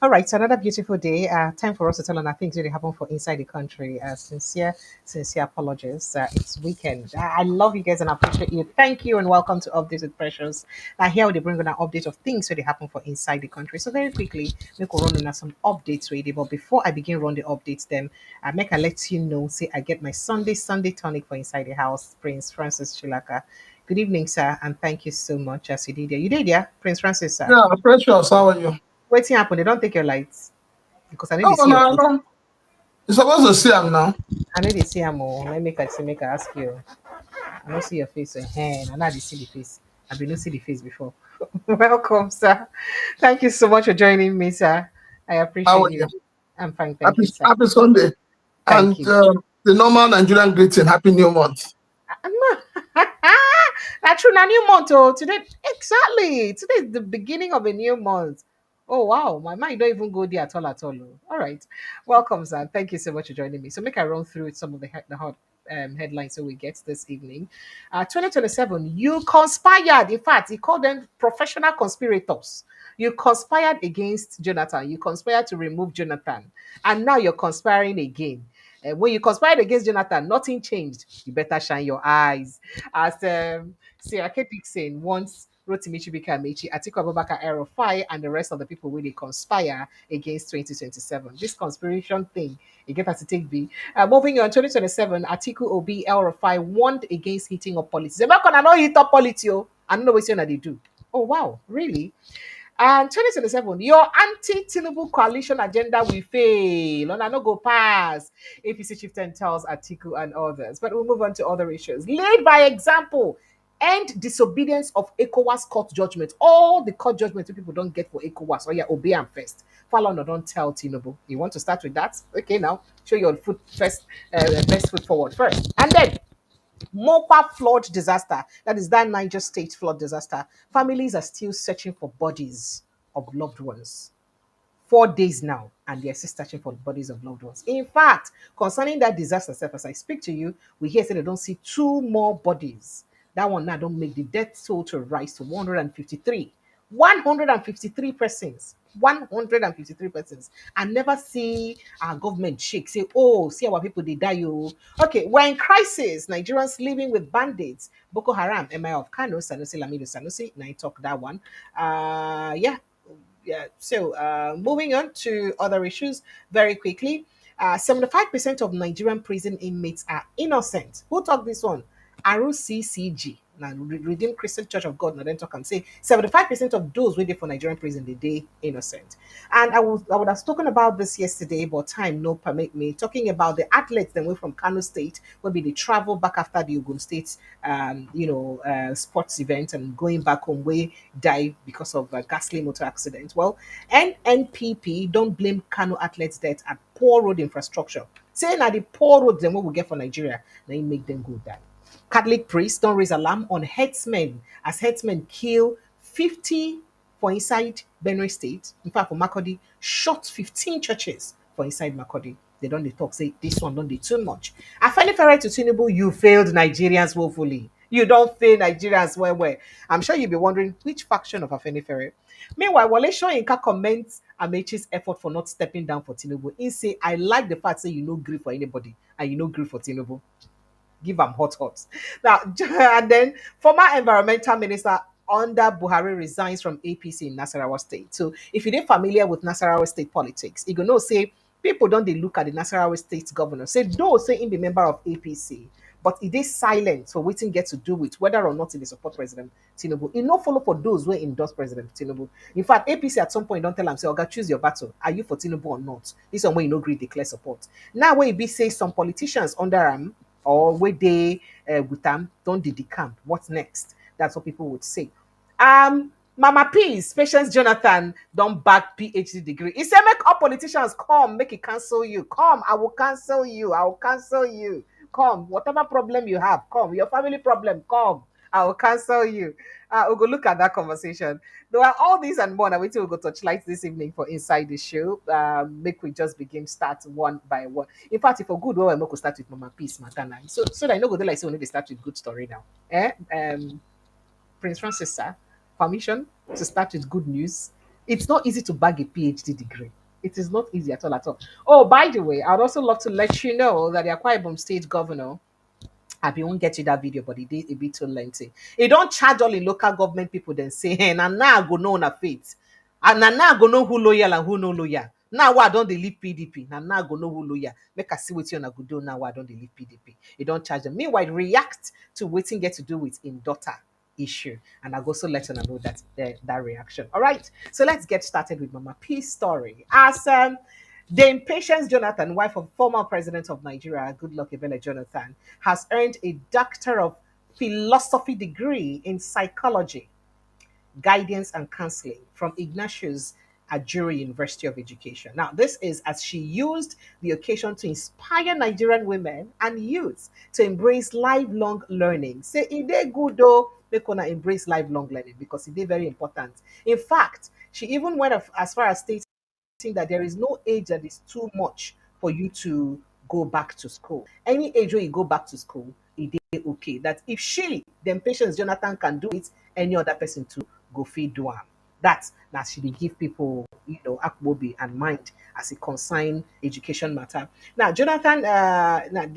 All right, so another beautiful day. Time for us to tell on our things really happen for inside the country. Sincere apologies. It's weekend. I love you guys and I appreciate you. Thank you and welcome to Updates with Precious. Now here we bring on an update of things really happen for inside the country. So very quickly, make we run on some updates really. But before I begin run the updates, then I let you know. Say I get my Sunday tonic for inside the house. Prince Francis Chilaka. Good evening, sir, and thank you so much as you did. You did, yeah, Prince Francis, sir. Yeah, Precious, how are you? Waiting happen. They don't take your lights because I know No, they see your no, face. no. You're supposed to see him now. I know they see them all. Let me make I ask you. I don't see your face. So, hey, I know they see the face. I've been not see the face before. Welcome, sir. Thank you so much for joining me, sir. I How appreciate are you? you. I'm fine, thank Happy, you, sir. happy Sunday. Thank And you. the normal Nigerian greeting, Happy New Month. That's true. Now new month. Oh, today exactly. Today is the beginning of a new month. Oh wow, my mind don't even go there at all at all. Oh. All right, welcome, sir. Thank you so much for joining me. So make I run through some of the hot headlines so we get this evening. 2027, you conspired. In fact, he called them professional conspirators. You conspired against Jonathan. You conspired to remove Jonathan, and now you're conspiring again. When you conspired against Jonathan, nothing changed. You better shine your eyes. As Seriake Dickson wants Rotimi Amaechi, Atiku Abubakar Erofai, and the rest of the people will they conspire against 2027. This conspiration thing, you get us to take B. Moving on, 2027, Atiku Obi Erofai warned against heating up politics. They're not gonna heat up politics, yo. I don't know what they do. Oh wow, really? And 2027, your anti-Tinubu coalition agenda will fail. And I no go pass. APC chieftain tells Atiku and others. But we'll move on to other issues. Lead by example. End disobedience of ECOWAS court judgment. All the court judgments people don't get for ECOWAS. Oh yeah, obey them first. Falana don't tell Tinubu. You want to start with that? Okay, now show your foot first, best foot forward first. And then Mokwa flood disaster. That is that Niger State flood disaster. Families are still searching for bodies of loved ones. 4 days now, and they're still searching for the bodies of loved ones. In fact, concerning that disaster self, as I speak to you, we hear say they don't see two more bodies. That one now don't make the death toll to rise to 153. 153 persons. 153 persons. I never see our government shake, say, oh, see our people, they die. Oh. Okay, we're in crisis. Nigerians living with bandits. Boko Haram, Emir of Kano, Sanusi Lamido Sanusi. Now I talk that one. Yeah. So moving on to other issues very quickly. 75% of Nigerian prison inmates are innocent. Who talked this one? Aru CCG. Now, Redeemed Christian Church of God, now then talk and say 75% of those waiting for Nigerian prison, they innocent. And I would have spoken about this yesterday, but time no permit me. Talking about the athletes that went from Kano State, will be the travel back after the Ogun State, sports event and going back home, we die because of a ghastly motor accident. Well, NNPP don't blame Kano athletes' death at poor road infrastructure. Saying that the poor roads then what we get for Nigeria, now it make them go die. Catholic priests don't raise alarm on headsmen as headsmen kill 50 for inside Benue State. In fact, for Makodi, shot 15 churches for inside Makodi. They don't they talk, say this one don't do too much. I find it fair to Tinubu, you failed Nigerians woefully. You don't fail Nigerians well. I'm sure you'll be wondering which faction of Afenifere. Meanwhile, Wale Soyinka comments Amechi's effort for not stepping down for Tinubu. He say, I like the fact that you no grieve for anybody and you no grieve for Tinubu. Give them hot. Now, and then former environmental minister under Buhari resigns from APC in Nasarawa State. So if you're familiar with Nasarawa State politics, you know say people don't they look at the Nasarawa State governor. Say though say in the member of APC, but it is silent for waiting get to do with whether or not it is support President Tinubu. It no follow for those who endorse President Tinubu. In fact, APC at some point don't tell them, say, okay, choose your battle. Are you for Tinubu or not? This one way you no agree declare support. Now where it be say some politicians under or where they with them don't the camp. What's next? That's what people would say. Mama Peace, Patience Jonathan don't back PhD degree. He said, make all politicians come, make it cancel you. Come, I will cancel you. I will cancel you. Come, whatever problem you have, come. Your family problem, come. I will cancel you. We'll go look at that conversation. There are all these and more. Now, wait till we go touch lights this evening for inside the show. Make we just begin start one by one. In fact, if for good, well, we could start with Mama Peace, Matana. So that I know go there like so we need to start with good story now. Prince Francis, sir, permission to start with good news. It's not easy to bag a PhD degree. It is not easy at all at all. Oh, by the way, I'd also love to let you know that the Akwa Ibom State Governor, I won't get you that video, but it did a bit too lengthy. It don't charge all the local government people then say, hey, and now I go know na faith. And now I go know who loyal and who no loyal. Now why don't they leave PDP? Now I go know who loyal. Make I see what you on a good do now why don't they leave PDP? You don't charge them. Meanwhile, react to waiting get to do with in daughter issue. And I'll also let you know that reaction. All right. So let's get started with Mama P's story. As Dame Patience Jonathan, wife of former president of Nigeria, Goodluck Jonathan, has earned a Doctor of Philosophy degree in psychology, guidance, and counseling from Ignatius Ajuri University of Education. Now, this is as she used the occasion to inspire Nigerian women and youths to embrace lifelong learning. Say, it dey good though, make una embrace lifelong learning because it is very important. In fact, she even went as far as stating that there is no age that is too much for you to go back to school. Any age where you go back to school, it is okay. That if she, then Patience Jonathan can do it, any other person to go feed do am. That she dey give people, akbobi and mind as it concern education matter. Now, Jonathan,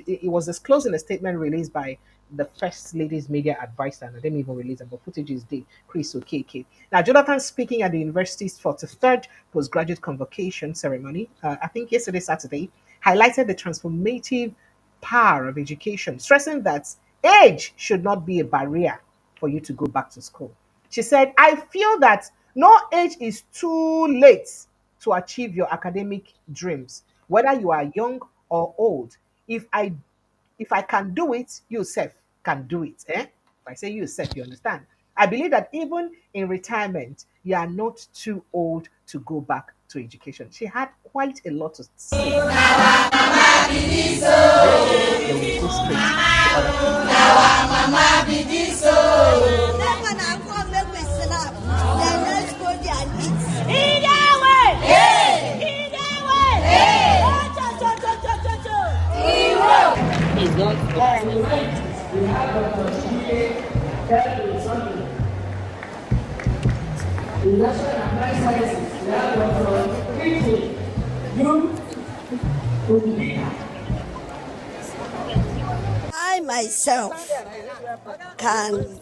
it was disclosed in a statement released by the First Lady's media advisor, and I didn't even release it, but footage is there, Chris Okeke. Now, Jonathan speaking at the university's 43rd postgraduate convocation ceremony, I think yesterday, Saturday, highlighted the transformative power of education, stressing that age should not be a barrier for you to go back to school. She said, I feel that no age is too late to achieve your academic dreams, whether you are young or old. If I can do it, you self can do it. Eh? If I say you self, you understand. I believe that even in retirement, you are not too old to go back to education. She had quite a lot to say. Then we go straight to other I myself can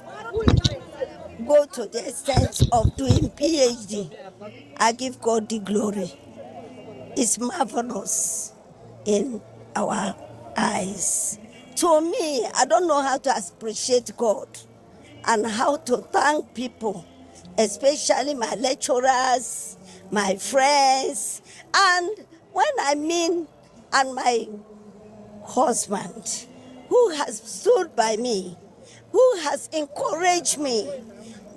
go to the extent of doing PhD. I give God the glory. It's marvelous in our eyes. To me, I don't know how to appreciate God and how to thank people, especially my lecturers, my friends, and my husband, who has stood by me, who has encouraged me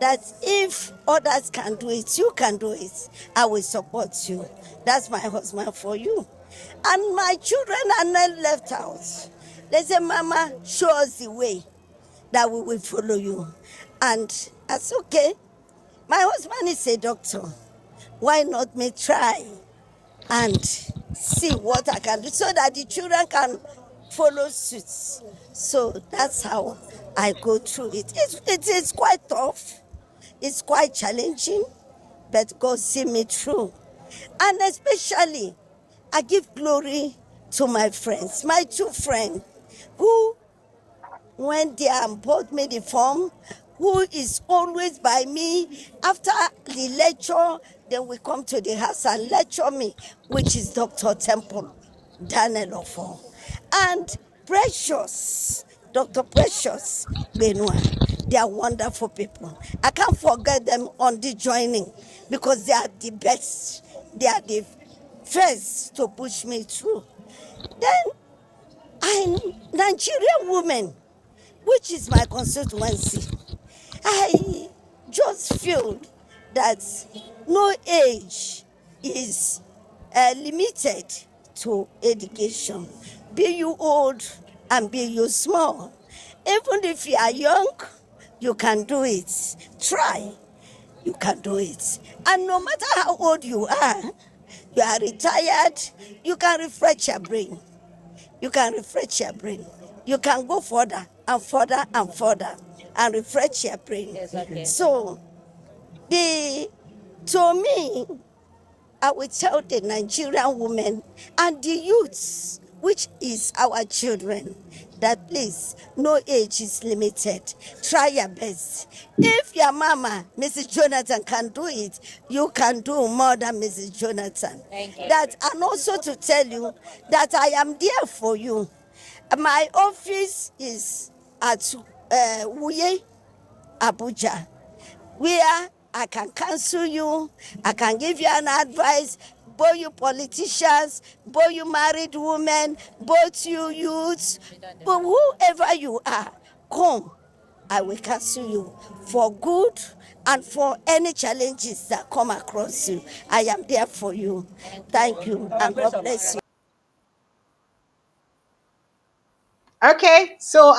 that if others can do it, you can do it. I will support you. That's my husband for you. And my children are not left out. They say, Mama, show us the way that we will follow you. And that's okay. My husband is a doctor. Why not me try and see what I can do so that the children can follow suit? So that's how I go through it. It is quite tough. It's quite challenging, but God see me through. And especially, I give glory to my friends, my two friends, who went there and bought me the form, who is always by me. After the lecture, then we come to the house and lecture me, which is Dr. Temple, Daniel Ofo. And Precious, Dr. Precious Benoit. They are wonderful people. I can't forget them on the joining because they are the best. They are the first to push me through. Then I'm Nigerian woman, which is my constituency. I just feel that no age is limited to education. Be you old and be you small. Even if you are young, you can do it. Try, you can do it. And no matter how old you are retired, you can refresh your brain. You can refresh your brain. You can go further and further and further and refresh your brain. Yes, okay. So the To me, I will tell the Nigerian women and the youths, which is our children, that please, no age is limited. Try your best. If your mama, Mrs. Jonathan, can do it, you can do more than Mrs. Jonathan. That, and also to tell you that I am there for you. My office is at Wuye, Abuja, where I can counsel you, I can give you an advice, both you politicians, both you married women, both you youths, but whoever you are, come. I will counsel you for good and for any challenges that come across you. I am there for you. Thank you and God bless you. Okay, so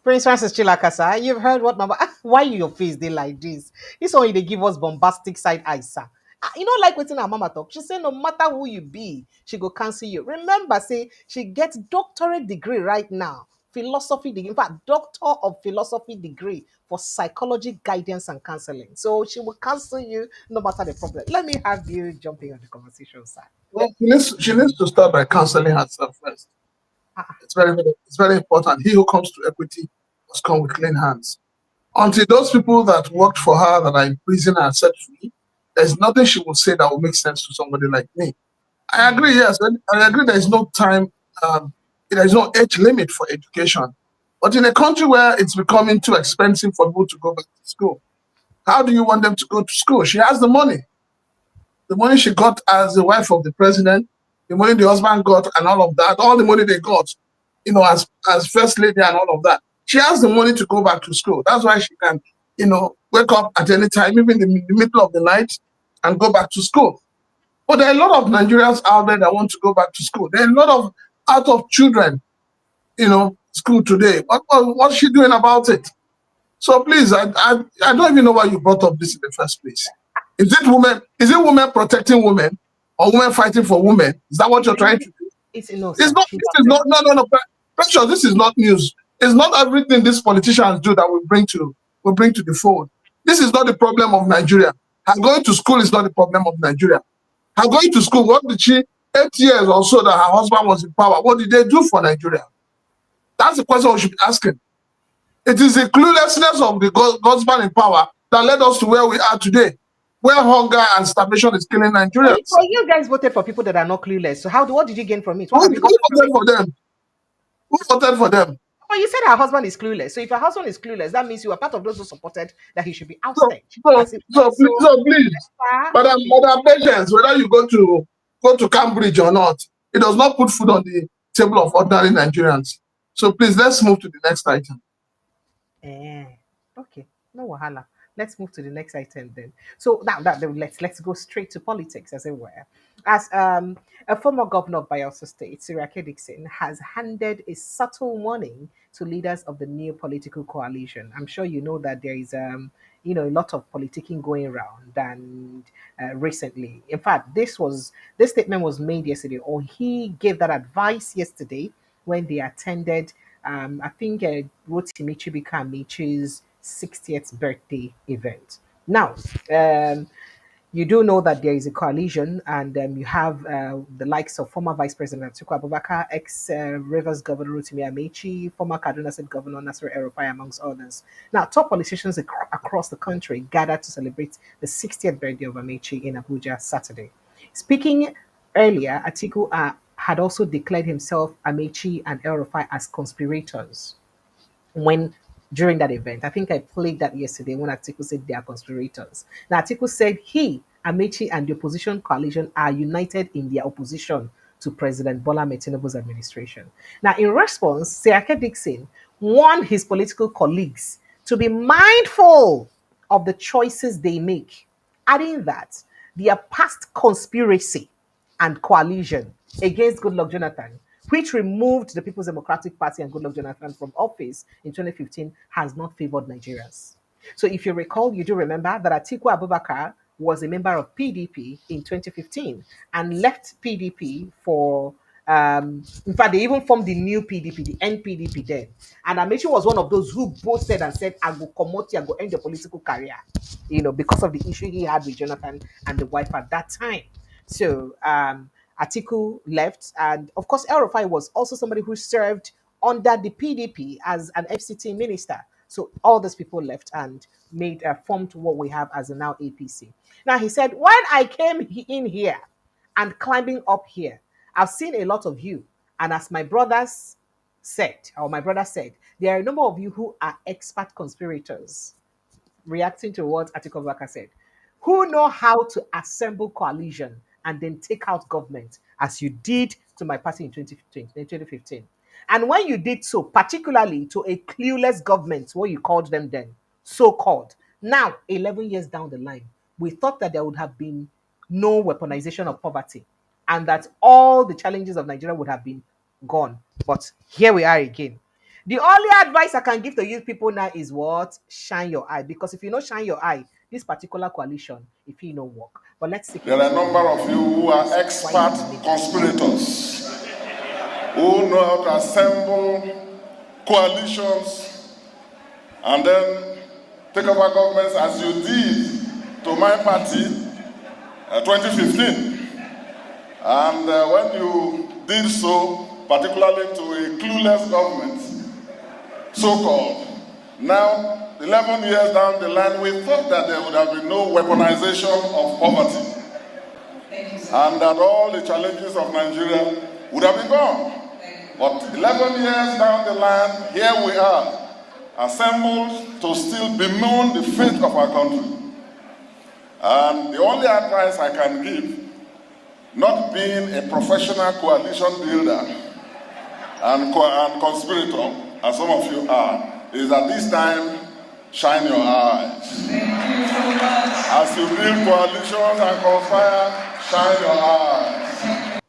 Prince Francis Chilakasa, you've heard what Mama. Why your face they like this? This one they give us bombastic side eye, sir. You know, like waiting our mama talk. She say no matter who you be, she go cancel you. Remember, say she gets doctorate degree right now, philosophy degree. In fact, doctor of philosophy degree for psychology guidance and counseling. So she will cancel you no matter the problem. Let me have you jumping on the conversation, sir. Well, she needs to start by counseling herself first. Ah, It's very important. He who comes to equity must come with clean hands. Until those people that worked for her that are in prison are set free, there's nothing she will say that will make sense to somebody like me. I agree, yes. I agree there is no time, there is no age limit for education. But in a country where it's becoming too expensive for people to go back to school, how do you want them to go to school? She has the money. The money she got as the wife of the president, the money the husband got, and all of that, all the money they got, as first lady and all of that. She has the money to go back to school. That's why she can, wake up at any time, even in the middle of the night, and go back to school. But there are a lot of Nigerians out there that want to go back to school. There are a lot of out of children, school today. What's she doing about it? So please, I don't even know why you brought up this in the first place. Is it women? Is it women protecting women or women fighting for women? Is that what you're trying to do? it's no, It's sir. not. She's This is not. No, no, no. Pressure. This is not news. It's not everything these politicians do that we bring to the fold. This is not the problem of Nigeria. Her going to school is not the problem of Nigeria. Her going to school. What did she? 8 years or so that her husband was in power. What did they do for Nigeria? That's the question we should be asking. It is the cluelessness of the husband in power that led us to where we are today, where hunger and starvation is killing Nigerians. So you guys voted for people that are not clueless. So what did you gain from it? What Who have you gotten from voted it? for them? Who voted for them? Oh, you said her husband is clueless. So if her husband is clueless, that means you are part of those who supported that he should be So, ousted. so, As it were. so, please, So, so please, Madam Patience, whether you go to Cambridge or not, it does not put food on the table of ordinary Nigerians. So please, let's move to the next item. eh, okay, no wahala. Let's move to the next item then. So now that let's go straight to politics, as it were. As a former governor of Bayelsa State, Seriake Dickson has handed a subtle warning to leaders of the new political coalition. I'm sure you know that there is a lot of politicking going around and recently. In fact, this statement was made yesterday, or he gave that advice yesterday when they attended I think Rotimi Chibika Amichi's 60th birthday event. Now, um, you do know that there is a coalition, and you have the likes of former Vice President Atiku Abubakar, ex Rivers Governor Rotimi Amechi, former Kaduna State Governor Nasir El-Rufai, amongst others. Now, top politicians across the country gathered to celebrate the 60th birthday of Amechi in Abuja Saturday. Speaking earlier, Atiku had also declared himself, Amechi, and El-Rufai as conspirators when during that event. I think I played that yesterday when Atiku said they are conspirators. Now, Atiku said he, Amechi, and the opposition coalition are united in their opposition to President Bola Ahmed Tinubu's administration. Now, in response, Seriake Dickson warned his political colleagues to be mindful of the choices they make, adding that their past conspiracy and coalition against Goodluck Jonathan, which removed the People's Democratic Party and Goodluck Jonathan from office in 2015, has not favored Nigerians. So if you recall, you do remember that Atiku Abubakar was a member of PDP in 2015 and left PDP for In fact, they even formed the new PDP, the NPDP then. And Amaechi was one of those who boasted and said, I go commot, I go end your political career, because of the issue he had with Jonathan and the wife at that time. So Atiku left, and of course, El Rufai was also somebody who served under the PDP as an FCT minister. So all those people left and formed what we have as a now APC. Now he said, when I came in here and climbing up here, I've seen a lot of you, and as my brothers said, or my brother said, there are a number of you who are expert conspirators, reacting to what Atiku Abubakar said, who know how to assemble coalition and then take out government, as you did to my party in 2015. And when you did so, particularly to a clueless government, what you called them then, so-called, now, 11 years down the line, we thought that there would have been no weaponization of poverty and that all the challenges of Nigeria would have been gone. But here we are again. The only advice I can give to you people now is what? Shine your eye. Because if you don't shine your eye, this particular coalition, if you know work. But let's see. There are a number of you who are expert conspirators, who know how to assemble coalitions and then take over governments as you did to my party 2015. And when you did so, particularly to a clueless government, so-called, now 11 years down the line, we thought that there would have been no weaponization of poverty and that all the challenges of Nigeria would have been gone. But 11 years down the line, here we are, assembled to still bemoan the fate of our country. And the only advice I can give, not being a professional coalition builder and conspirator, as some of you are, is that this time, shine your eyes. As you build coalitions and conspire, shine your eyes.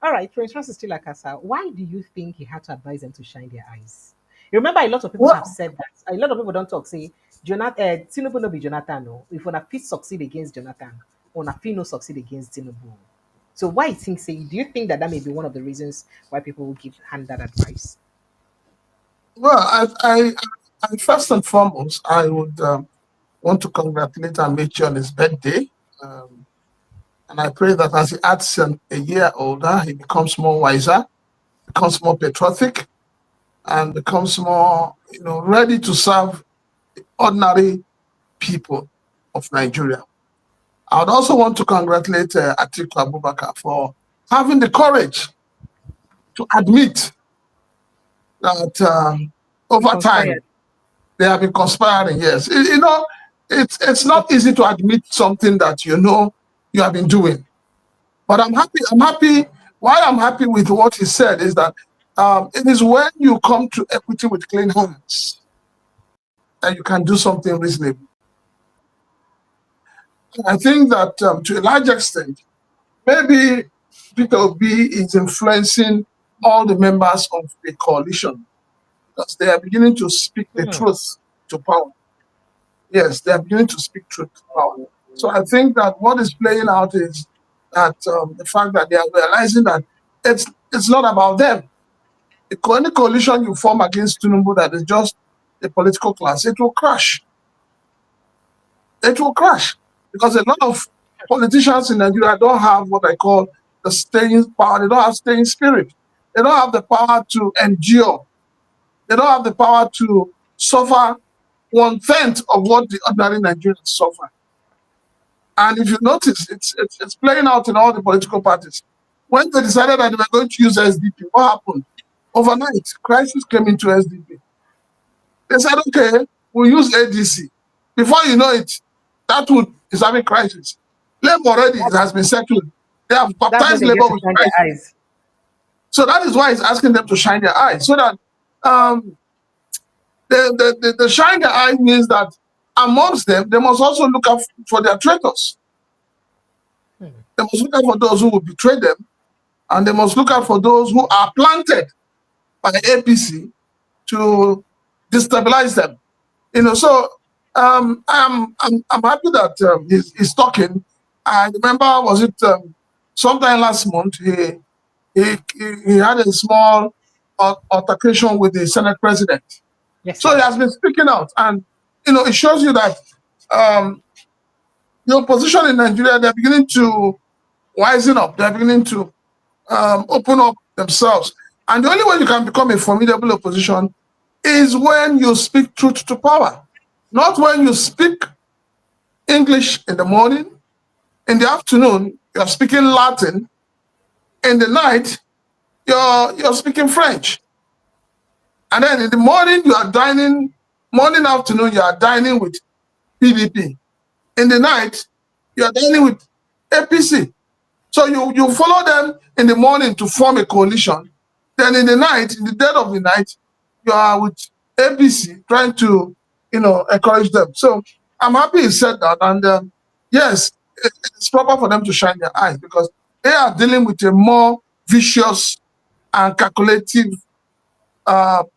All right, Prince Francis Tilakasa, why do you think he had to advise them to shine their eyes? You remember a lot of people have said that. A lot of people don't talk, say, Jonathan, Tinubu no be Jonathan, no. If una fit succeed against Jonathan, una fit no succeed against Tinubu. So why you think, say, do you think that may be one of the reasons why people will hand that advice? Well, I first and foremost, I would want to congratulate Amaechi on his birthday. And I pray that as he adds a year older, he becomes more wiser, becomes more patriotic, and becomes more, ready to serve the ordinary people of Nigeria. I would also want to congratulate Atiku Abubakar for having the courage to admit that over time they have been conspiring. Yes, it's not easy to admit something that you have been doing. But I'm happy. Why I'm happy with what he said is that it is when you come to equity with clean hands that you can do something reasonable. I think that to a large extent, maybe Peter Obi is influencing all the members of the coalition because they are beginning to speak the truth to power. Yes, they are beginning to speak truth to power. So I think that what is playing out is that the fact that they are realizing that it's not about them. The any coalition you form against Tinubu that is just a political class, it will crash. It will crash because a lot of politicians in Nigeria don't have what I call the staying power. They don't have staying spirit. They don't have the power to endure. They don't have the power to suffer 1/10 of what the ordinary Nigerians suffer. And if you notice, it's playing out in all the political parties. When they decided that they were going to use SDP, what happened? Overnight, crisis came into SDP. They said, okay, we'll use ADC. Before you know it, that would is having crisis. Labor already has been settled. They have baptized labor with crisis. So that is why it's asking them to shine their eyes. So that the shine their eye means that amongst them, they must also look out for their traitors. They must look out for those who will betray them, and they must look out for those who are planted by the APC to destabilize them. So I'm happy that he's talking. I remember, was it sometime last month, he had a small altercation with the Senate president. Yes, So he has been speaking out, and it shows you that the opposition in Nigeria, they're beginning to wisen up. They're beginning to open up themselves. And the only way you can become a formidable opposition is when you speak truth to power, not when you speak English in the morning, in the afternoon you're speaking Latin, in the night you're speaking French, and then in the morning you are dining, morning afternoon you are dining with PDP, in the night you are dining with APC. So you follow them in the morning to form a coalition. Then in the night, in the dead of the night, you are with APC trying to, encourage them. So I'm happy he said that. And yes, it's proper for them to shine their eyes because they are dealing with a more vicious and calculative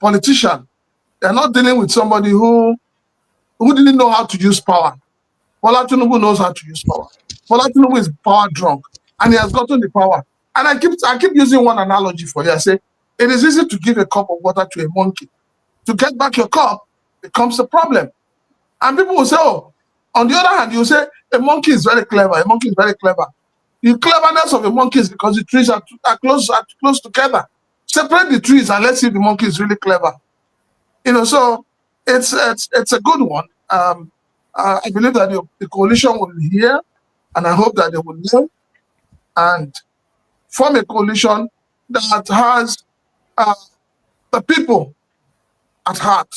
politician. They're not dealing with somebody who didn't know how to use power. Bola Tinubu knows how to use power. Bola Tinubu is power drunk, and he has gotten the power. And I keep using one analogy for you. I say it is easy to give a cup of water to a monkey. To get back your cup becomes a problem. And people will say, oh, on the other hand, you say a monkey is very clever. A monkey is very clever. The cleverness of a monkey is because the trees are close together. Separate the trees and let's see if the monkey is really clever. So it's a good one. I believe that the coalition will hear, and I hope that they will learn and form a coalition that has the people at heart.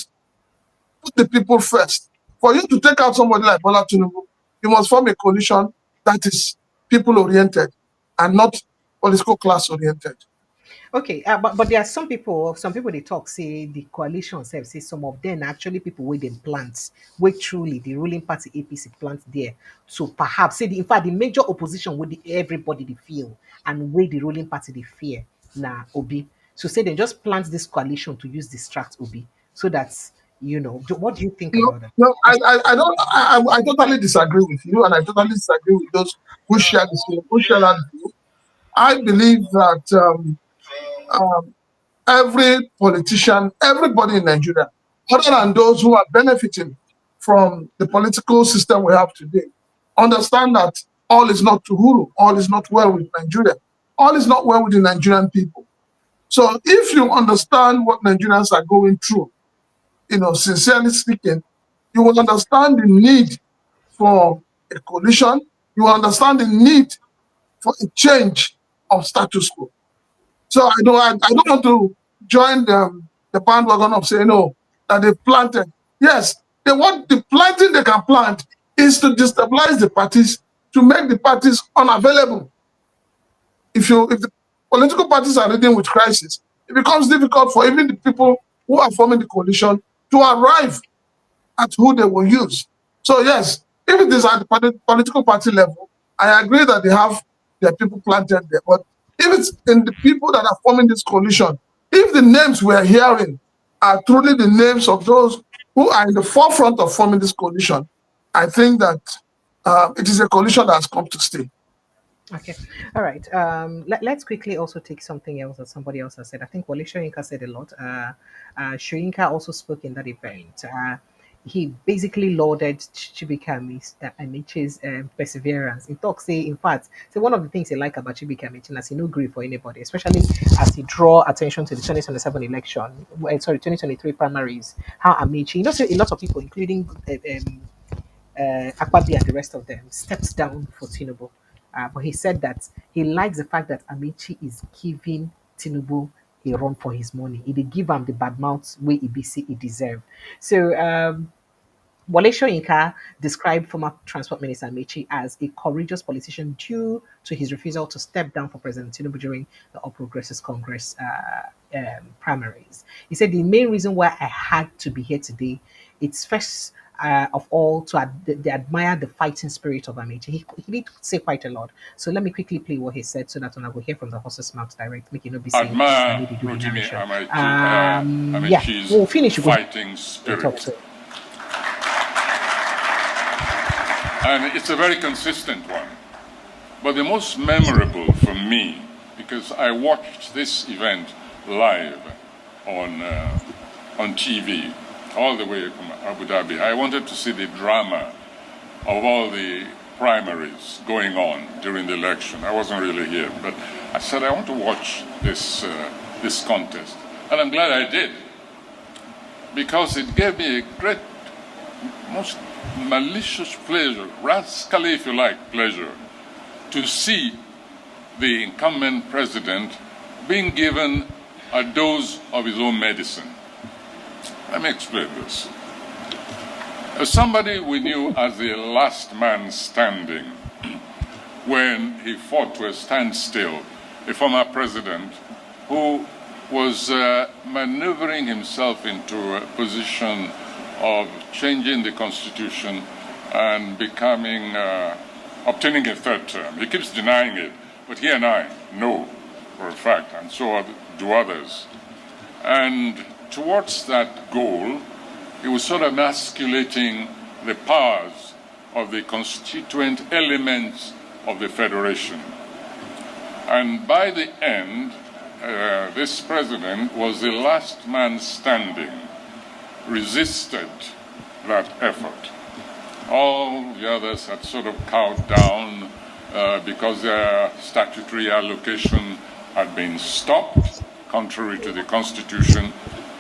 Put the people first. For you to take out somebody like Bola Tinubu, you must form a coalition that is people-oriented and not political class-oriented. Okay, but there are some people they talk say the coalition self say some of them are actually people with them plants where truly the ruling party APC plant there. So perhaps say in fact the major opposition with everybody they feel and where the ruling party they fear na Obi. So say they just plant this coalition to use distract Obi so that what do you think about that? No, I totally disagree with you, and I totally disagree with those who share that view. I believe that every politician, everybody in Nigeria, other than those who are benefiting from the political system we have today, understand that all is not Tuhuru, all is not well with Nigeria, all is not well with the Nigerian people. So if you understand what Nigerians are going through, sincerely speaking, you will understand the need for a coalition, you will understand the need for a change of status quo. So I don't want to join the bandwagon of saying, no, that they've planted. Yes, the planting they can plant is to destabilize the parties, to make the parties unavailable. If the political parties are dealing with crisis, it becomes difficult for even the people who are forming the coalition to arrive at who they will use. So yes, if it is at the political party level, I agree that they have their people planted there. But if it's in the people that are forming this coalition, if the names we're hearing are truly the names of those who are in the forefront of forming this coalition, I think that it is a coalition that has come to stay. Okay. All right. Let's quickly also take something else that somebody else has said. I think Wale Shoyinka said a lot. Shoyinka also spoke in that event. He basically lauded Chibika Amaechi's perseverance. In talk, say, in fact, say one of the things he like about Chibika Amaechi is he no grief for anybody, especially as he draw attention to the 2027 election, 2023 primaries, how Amaechi, say a lot of people, including Akpabi and the rest of them, steps down for Tinubu. But he said that he likes the fact that Amaechi is giving Tinubu a run for his money. He did give him the bad mouth way he deserve. So Wale Soyinka described former Transport Minister Amaechi as a courageous politician due to his refusal to step down for President Tinubu during the All Progressives Congress primaries. He said the main reason why I had to be here today, it's first of all to they admire the fighting spirit of Amaechi. He did say quite a lot. So let me quickly play what he said so that when I will hear from the horse's mouth direct, make it not be saying Admire maybe do Rotimi yeah, Amaechi's we'll finish. fighting Talk spirit. to. And it's a very consistent one. But the most memorable for me, because I watched this event live on TV all the way from Abu Dhabi. I wanted to see the drama of all the primaries going on during the election. I wasn't really here, but I said I want to watch this contest, and I'm glad I did, because it gave me a great, most malicious pleasure, rascally, if you like, pleasure, to see the incumbent president being given a dose of his own medicine. Let me explain this. As somebody we knew as the last man standing when he fought to a standstill, a former president who was maneuvering himself into a position of changing the constitution and becoming, obtaining a third term. He keeps denying it, but he and I know for a fact, and so do others. And towards that goal, he was sort of emasculating the powers of the constituent elements of the federation. And by the end, this president was the last man standing, resisted that effort. All the others had sort of cowed down because their statutory allocation had been stopped, contrary to the Constitution.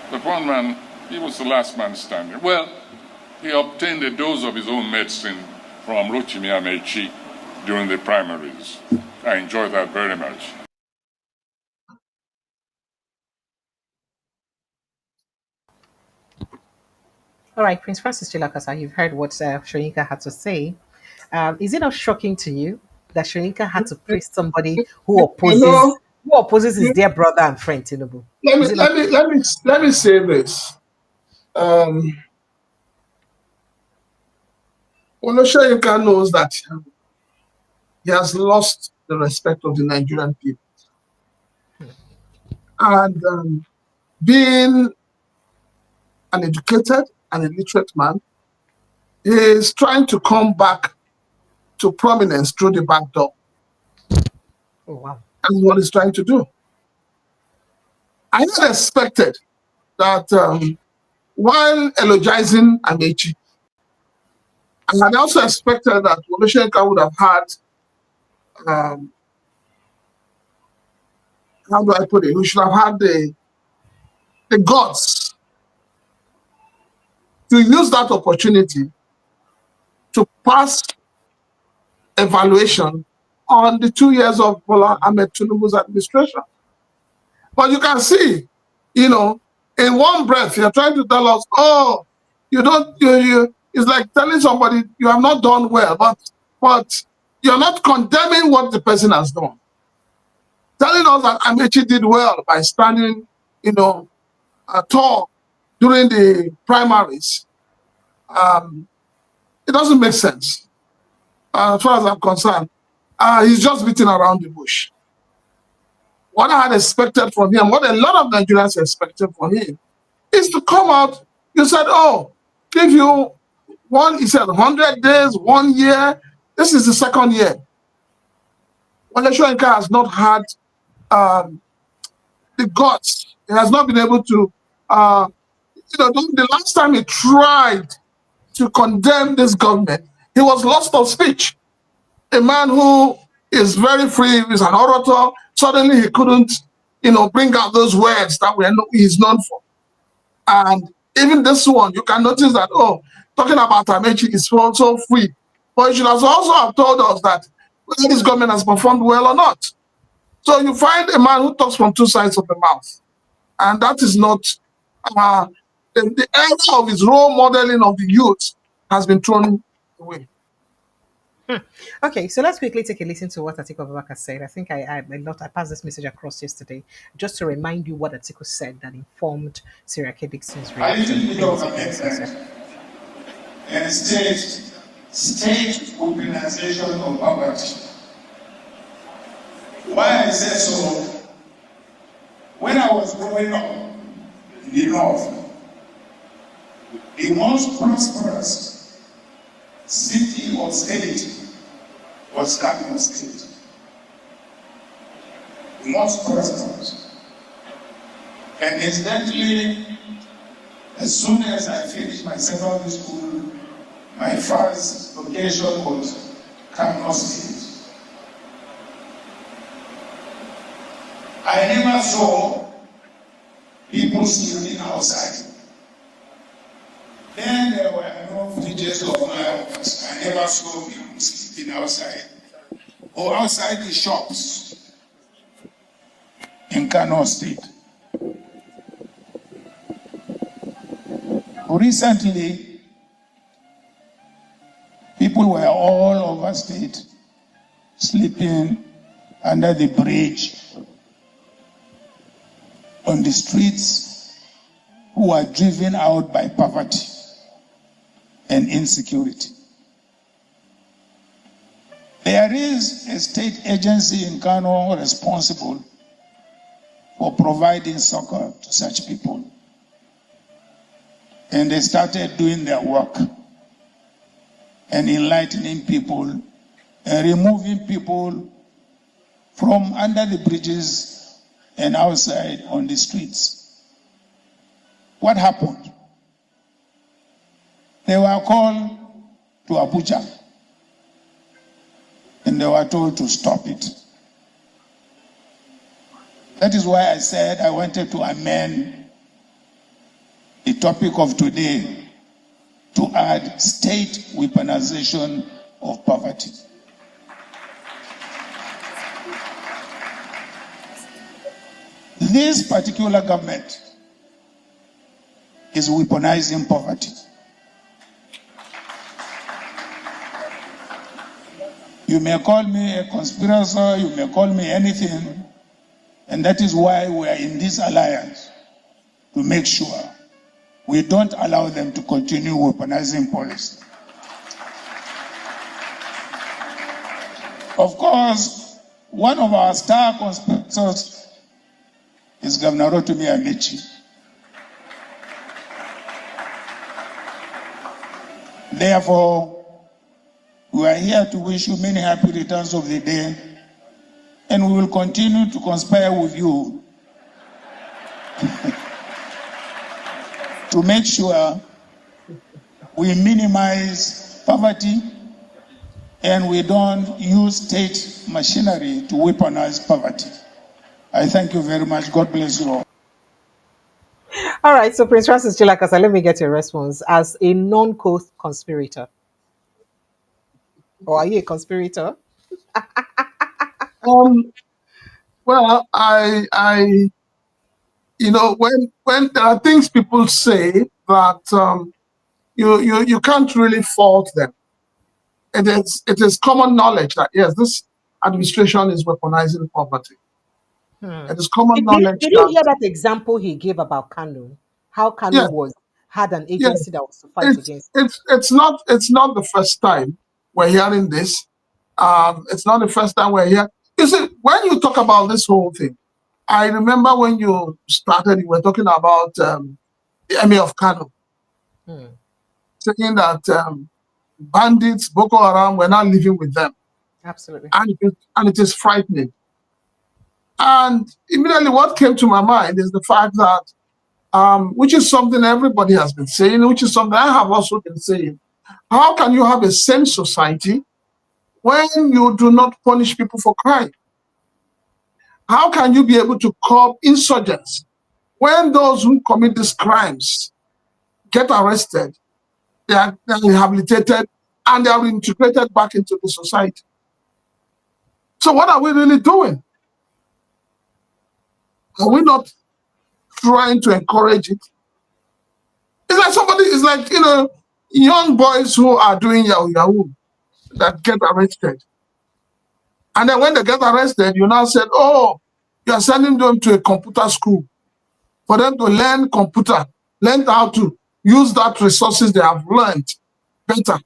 But one man, he was the last man standing. Well, he obtained a dose of his own medicine from Seriake Amaechi during the primaries. I enjoyed that very much. All right, Prince Francis Chilakasa, you've heard what Shoyinka had to say. Is it not shocking to you that Shoyinka had to praise somebody who You opposes know, his dear brother and friend Tinubu? let me Is it not? let me let me let me say this. Um, Olusegun knows that he has lost the respect of the Nigerian people, and being an educated and illiterate man, he is trying to come back to prominence through the back door. Oh wow! That's what he's trying to do. I had expected that while elogizing Amaechi, I had also expected that Olusegun would have had, how do I put it? We should have had the guts to use that opportunity to pass evaluation on the 2 years of Bola Ahmed Tinubu's administration. But you can see, in one breath, you're trying to tell us, oh, you don't, it's like telling somebody you have not done well, but you're not condemning what the person has done. Telling us that Amaechi did well by standing, tall during the primaries. It doesn't make sense. As far as I'm concerned, he's just beating around the bush. What I had expected from him, what a lot of Nigerians expected from him, is to come out. You said, oh, give you he said 100 days, 1 year. This is the second year. Shoyinka has not had the guts. He has not been able to, the last time he tried to condemn this government, he was lost of speech. A man who is very free, is an orator, suddenly he couldn't, bring out those words that he's known for. And even this one, you can notice that, talking about Amaechi is also free. But you should also have told us that whether this government has performed well or not. So you find a man who talks from two sides of the mouth. And that is not, the era of his role modeling of the youth has been thrown away. Okay, so let's quickly take a listen to what Atiku Abubakar said. I think I passed this message across yesterday, just to remind you what Atiku said that informed Seriake Dickson's reaction. And state weaponization of poverty. Why I say so, when I was growing up in the north, the most prosperous city or state was Kano State, the most prosperous. And incidentally, as soon as I finished my secondary school, my first vocation was Kano State. I never saw people sleeping outside. Then there were no villages of miles. I never saw people sleeping outside or outside the shops in Kano State. Recently, people were all over state sleeping under the bridge, on the streets, who were driven out by poverty and insecurity. There is a state agency in Kano responsible for providing succor to such people. And they started doing their work and enlightening people and removing people from under the bridges and outside on the streets. What happened? They were called to Abuja and they were told to stop it. That is why I said I wanted to amend the topic of today to add state weaponization of poverty. This particular government is weaponizing poverty. You may call me a conspirator, you may call me anything, and that is why we are in this alliance, to make sure we don't allow them to continue weaponizing policy. Of course, one of our star conspirators is Governor of Bayelsa Amaechi. Therefore, we are here to wish you many happy returns of the day, and we will continue to conspire with you to make sure we minimize poverty and we don't use state machinery to weaponize poverty. I thank you very much. God bless you all. All right, so Prince Francis Chilakasa, let me get your response. As a non-co-conspirator, or are you a conspirator? Well, you know, when there are things people say that you can't really fault them. It is common knowledge that yes, this administration is weaponizing poverty. It is common knowledge Did you that hear that example he gave about Kanu? How Kanu yes, had an yes, agency that was to fight against. it's not the first time we're hearing this. It's not the first time we're here. You see, when you talk about this whole thing, I remember when you started, you were talking about the Emir of Kano, saying that bandits, Boko Haram, were not living with them. Absolutely. And it is frightening. And immediately what came to my mind is the fact that, which is something everybody has been saying, which is something I have also been saying, how can you have a sane society when you do not punish people for crime? How can you be able to curb insurgents when those who commit these crimes get arrested, they are rehabilitated, and they are integrated back into the society? So what are we really doing? Are we not trying to encourage it? It's like, you know, young boys who are doing Yahoo that get arrested. And then when they get arrested, you now said, oh, you are sending them to a computer school for them to learn computer, learn how to use that resources they have learned better.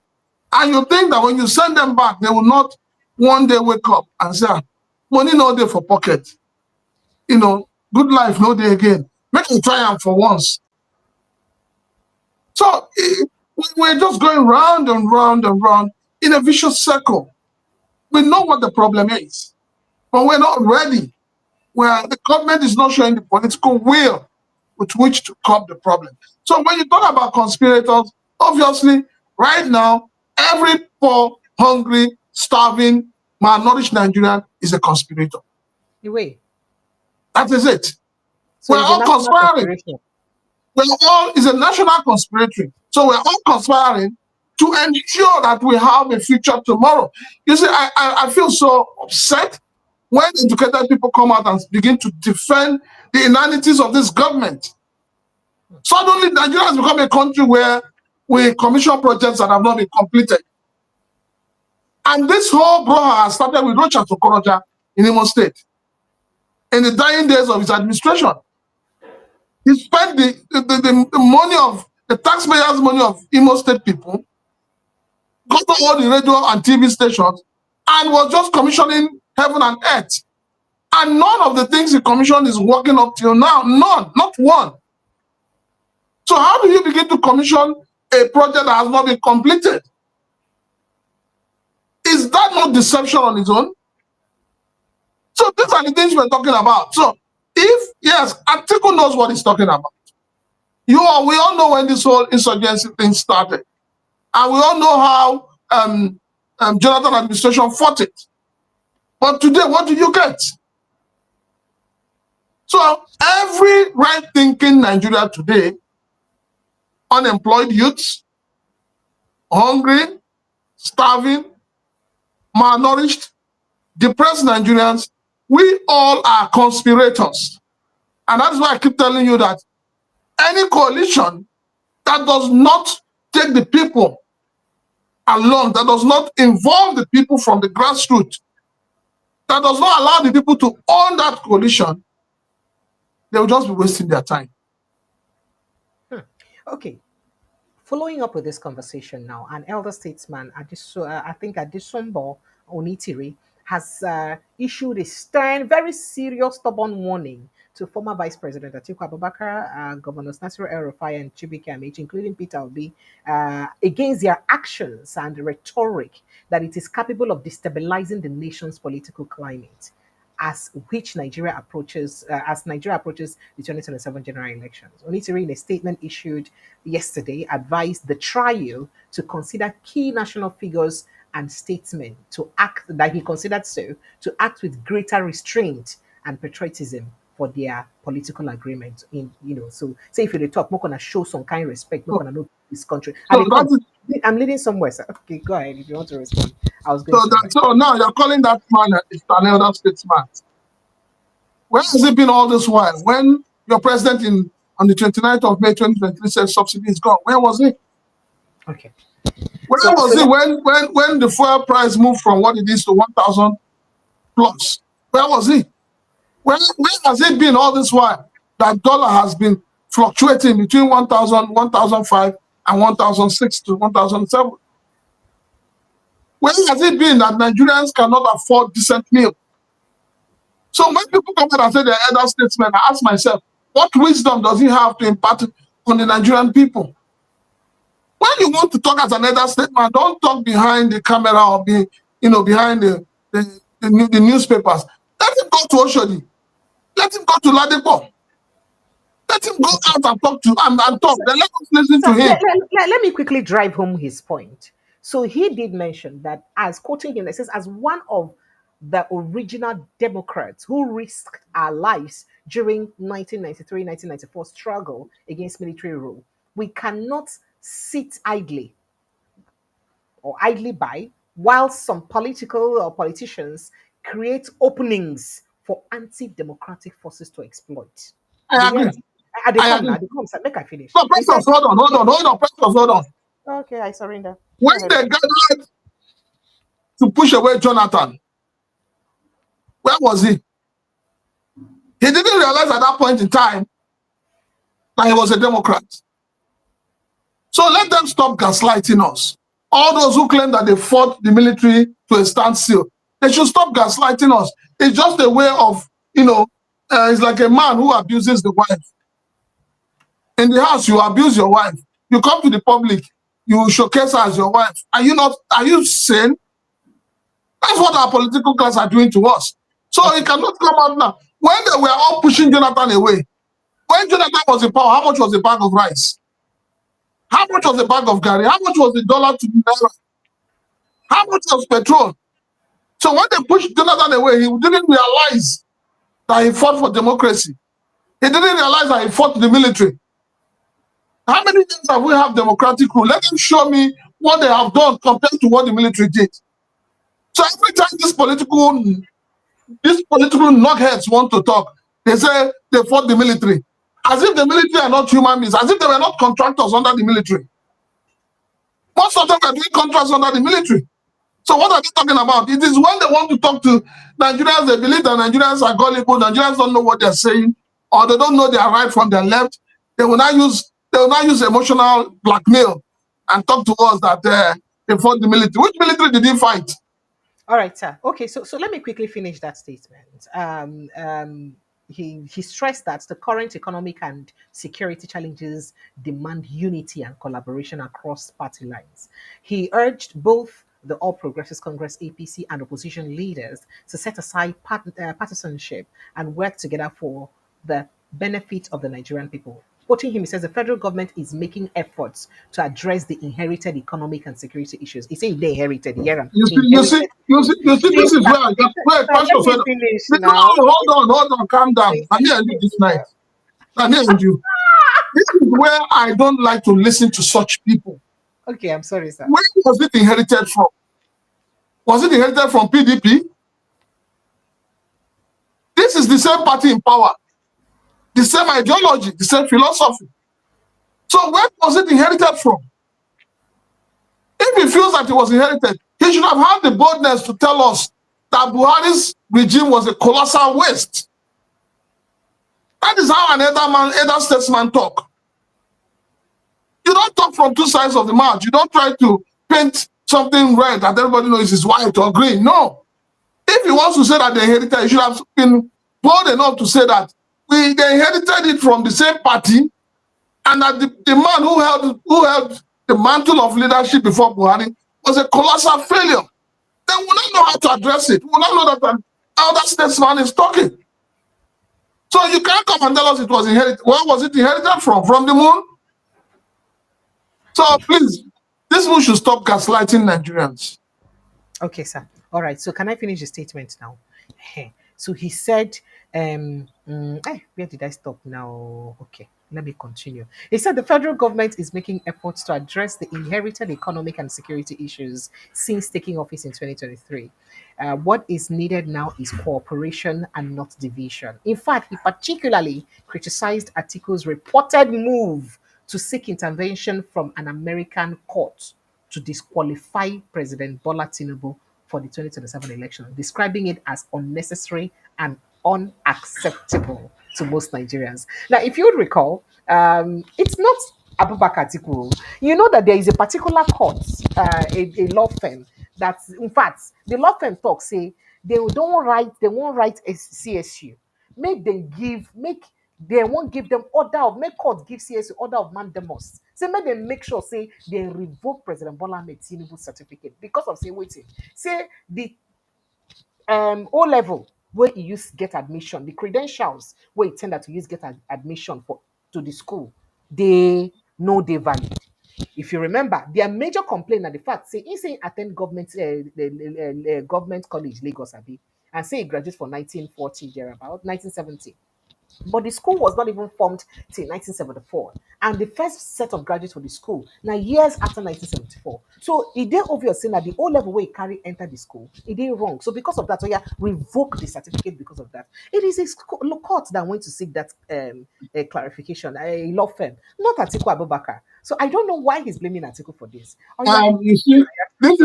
And you think that when you send them back, they will not one day wake up and say, money no day for pocket. You know, good life no day again. Make them try them for once. So we're just going round and round and round in a vicious circle. We know what the problem is, but we're not ready. Where the government is not showing the political will with which to curb the problem. So when you talk about conspirators, obviously, right now, every poor, hungry, starving, malnourished Nigerian is a conspirator. Wait. That is it. So We're it's a all national conspiring. conspiration. It's a national conspiracy. So we're all conspiring to ensure that we have a future tomorrow. You see, I feel so upset when educated people come out and begin to defend the inanities of this government. Suddenly, Nigeria has become a country where we commission projects that have not been completed. And this whole brouhaha started with Rocha Tokoroja in Imo State in the dying days of his administration. He spent the money of the taxpayers' money of Imo State people, got all the radio and TV stations, and was just commissioning heaven and earth. And none of the things he commissioned is working up till now. None, not one. So how do you begin to commission a project that has not been completed? Is that not deception on its own? So these are the things we're talking about. So if, yes, Atiku knows what he's talking about. We all know when this whole insurgency thing started. And we all know how Jonathan administration fought it. But today, what do you get? So every right-thinking Nigeria today, unemployed youths, hungry, starving, malnourished, depressed Nigerians, we all are conspirators. And that's why I keep telling you that any coalition that does not take the people along, that does not involve the people from the grassroots, that does not allow the people to own that coalition, they will just be wasting their time. Okay. Following up with this conversation now, an elder statesman, I think Adesombo Onitiri, has issued a stern, very serious, stubborn warning to former Vice President Atiku Abubakar, Governors Nasiru El-Rufai and Seriake Amaechi, including Peter Obi, against their actions and rhetoric that it is capable of destabilizing the nation's political climate as Nigeria approaches the 2027 general elections. Onitiri, in a statement issued yesterday, advised the trio to consider key national figures and statesmen to act with greater restraint and patriotism for their political agreement. So say if you talk, we're gonna show some kind of respect, we're gonna know this country. I'm leading somewhere, sir. Okay, go ahead if you want to respond. I was going so now you're calling that man an elder statesman. Where has it been all this while? When your president on the 29th of May 2023 said subsidy is gone, where was he? Okay. Where was he when the fuel price moved from what it is to 1,000 plus? Where was he? Where has it been all this while that dollar has been fluctuating between 1,000, 1,005 and 1,006 to 1,007? Where has it been that Nigerians cannot afford decent meal? So when people come out and say they're elder statesmen, I ask myself, what wisdom does he have to impart on the Nigerian people? When you want to talk as an elder statesman, don't talk behind the camera or behind the newspapers. Let him go to Oshodi. Let him go to Ladipo. Let him go out and talk to and talk. Then let us listen to him. Let me quickly drive home his point. So he did mention that, as quoting him, it says, as one of the original Democrats who risked our lives during 1993-1994 struggle against military rule, we cannot sit idly by while some politicians create openings for anti-democratic forces to exploit. I agree. Make I finish. No, Precious, hold on. Precious, hold on. Okay, I surrender. When they gathered to push away Jonathan, where was he? He didn't realize at that point in time that he was a Democrat. So let them stop gaslighting us. All those who claim that they fought the military to a standstill, they should stop gaslighting us. It's just a way of, it's like a man who abuses the wife. In the house, you abuse your wife. You come to the public, you showcase her as your wife. Are you sane? That's what our political class are doing to us. So it cannot come out now. When they were all pushing Jonathan away, when Jonathan was in power, how much was a bag of rice? How much was a bag of gari? How much was the dollar to the naira? How much was petrol? So when they pushed Jonathan away, he didn't realize that he fought for democracy. He didn't realize that he fought the military. How many years have we have democratic rule? Let them show me what they have done compared to what the military did. So every time these political knockheads want to talk, they say they fought the military. As if the military are not human beings, as if they were not contractors under the military. Most of them are doing contracts under the military. So what are they talking about? It is when they want to talk to Nigerians, they believe that Nigerians are gullible, Nigerians don't know what they're saying, or they don't know their right from their left. They will not use emotional blackmail and talk to us that they fought the military. Which military did he fight? All right, sir. Okay, so let me quickly finish that statement. He stressed that the current economic and security challenges demand unity and collaboration across party lines. He urged both the All Progressives Congress (APC) and opposition leaders to set aside partisanship and work together for the benefit of the Nigerian people. Quoting him, he says the federal government is making efforts to address the inherited economic and security issues. He said they inherited. You see, this is where I got where I Let me finish no, now. hold on, calm down. I'm here you this night. I'm here you. This is where I don't like to listen to such people. Okay, I'm sorry, sir. Where was it inherited from? Was it inherited from PDP? This is the same party in power, the same ideology, the same philosophy. So where was it inherited from? If he feels that it was inherited, he should have had the boldness to tell us that Buhari's regime was a colossal waste. That is how an elder statesman talk. You don't talk from two sides of the mouth. You don't try to paint something red that everybody knows is white or green. No. If he wants to say that they inherited, he should have been bold enough to say that they inherited it from the same party, and that the man who held the mantle of leadership before Buhari was a colossal failure. Then we don't know how to address it. We don't know that an elder statesman is talking. So you can't come and tell us it was inherited. Where was it inherited from? From the moon? So please, this moon should stop gaslighting Nigerians. Okay, sir. All right. So can I finish the statement now? So he said, where did I stop now? Okay, let me continue. He said the federal government is making efforts to address the inherited economic and security issues since taking office in 2023. What is needed now is cooperation and not division. In fact, he particularly criticized Atiku's reported move to seek intervention from an American court to disqualify President Bola Tinubu for the 2027 election, describing it as unnecessary and unacceptable to most Nigerians. Now, if you would recall, it's not Abubakar Atiku. You know that there is a particular court, a law firm that, in fact, the law firm talks say they won't write a CSU. They won't give them make court give CSU order of mandamus. Say make them make sure say they revoke President Bola Ahmed Tinubu certificate because of say waiting. Say the O level where you use get admission, the credentials where you tend to use get admission to the school, they know they valid. If you remember, their major complaint at the fact say he say attend government government college Lagos Abi and say he graduates for 1940 thereabout 1970. But the school was not even formed till 1974. And the first set of graduates for the school, now years after 1974. So it is obvious saying that the O level way carry enter the school, it is wrong. So because of that, revoke the certificate because of that. It is a court that went to seek that clarification, a law firm, not Atiku Abubakar. So I don't know why he's blaming Atiku for this. You see, this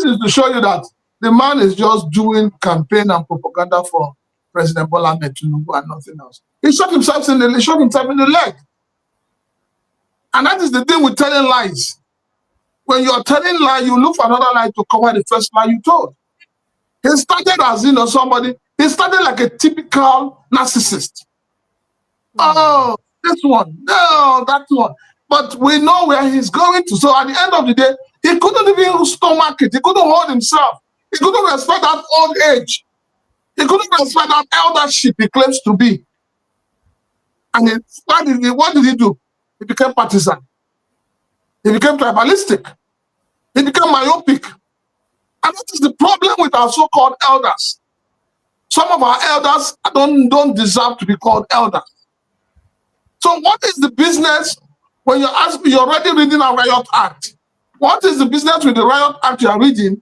is to show you that the man is just doing campaign and propaganda for President Bola Ahmed Tinubu and nothing else. He shot himself in the leg. And that is the thing with telling lies. When you're telling lies, you look for another lie to cover the first lie you told. He started as somebody, he started like a typical narcissist. Oh, this one, no, that one. But we know where he's going to. So at the end of the day, he couldn't even stomach it. He couldn't hold himself. He couldn't respect that old age. He couldn't respect that eldership he claims to be. And what did he do? He became partisan. He became tribalistic. He became myopic. And that is the problem with our so-called elders. Some of our elders don't deserve to be called elders. So what is the business when you're already reading a Riot Act? What is the business with the Riot Act you are reading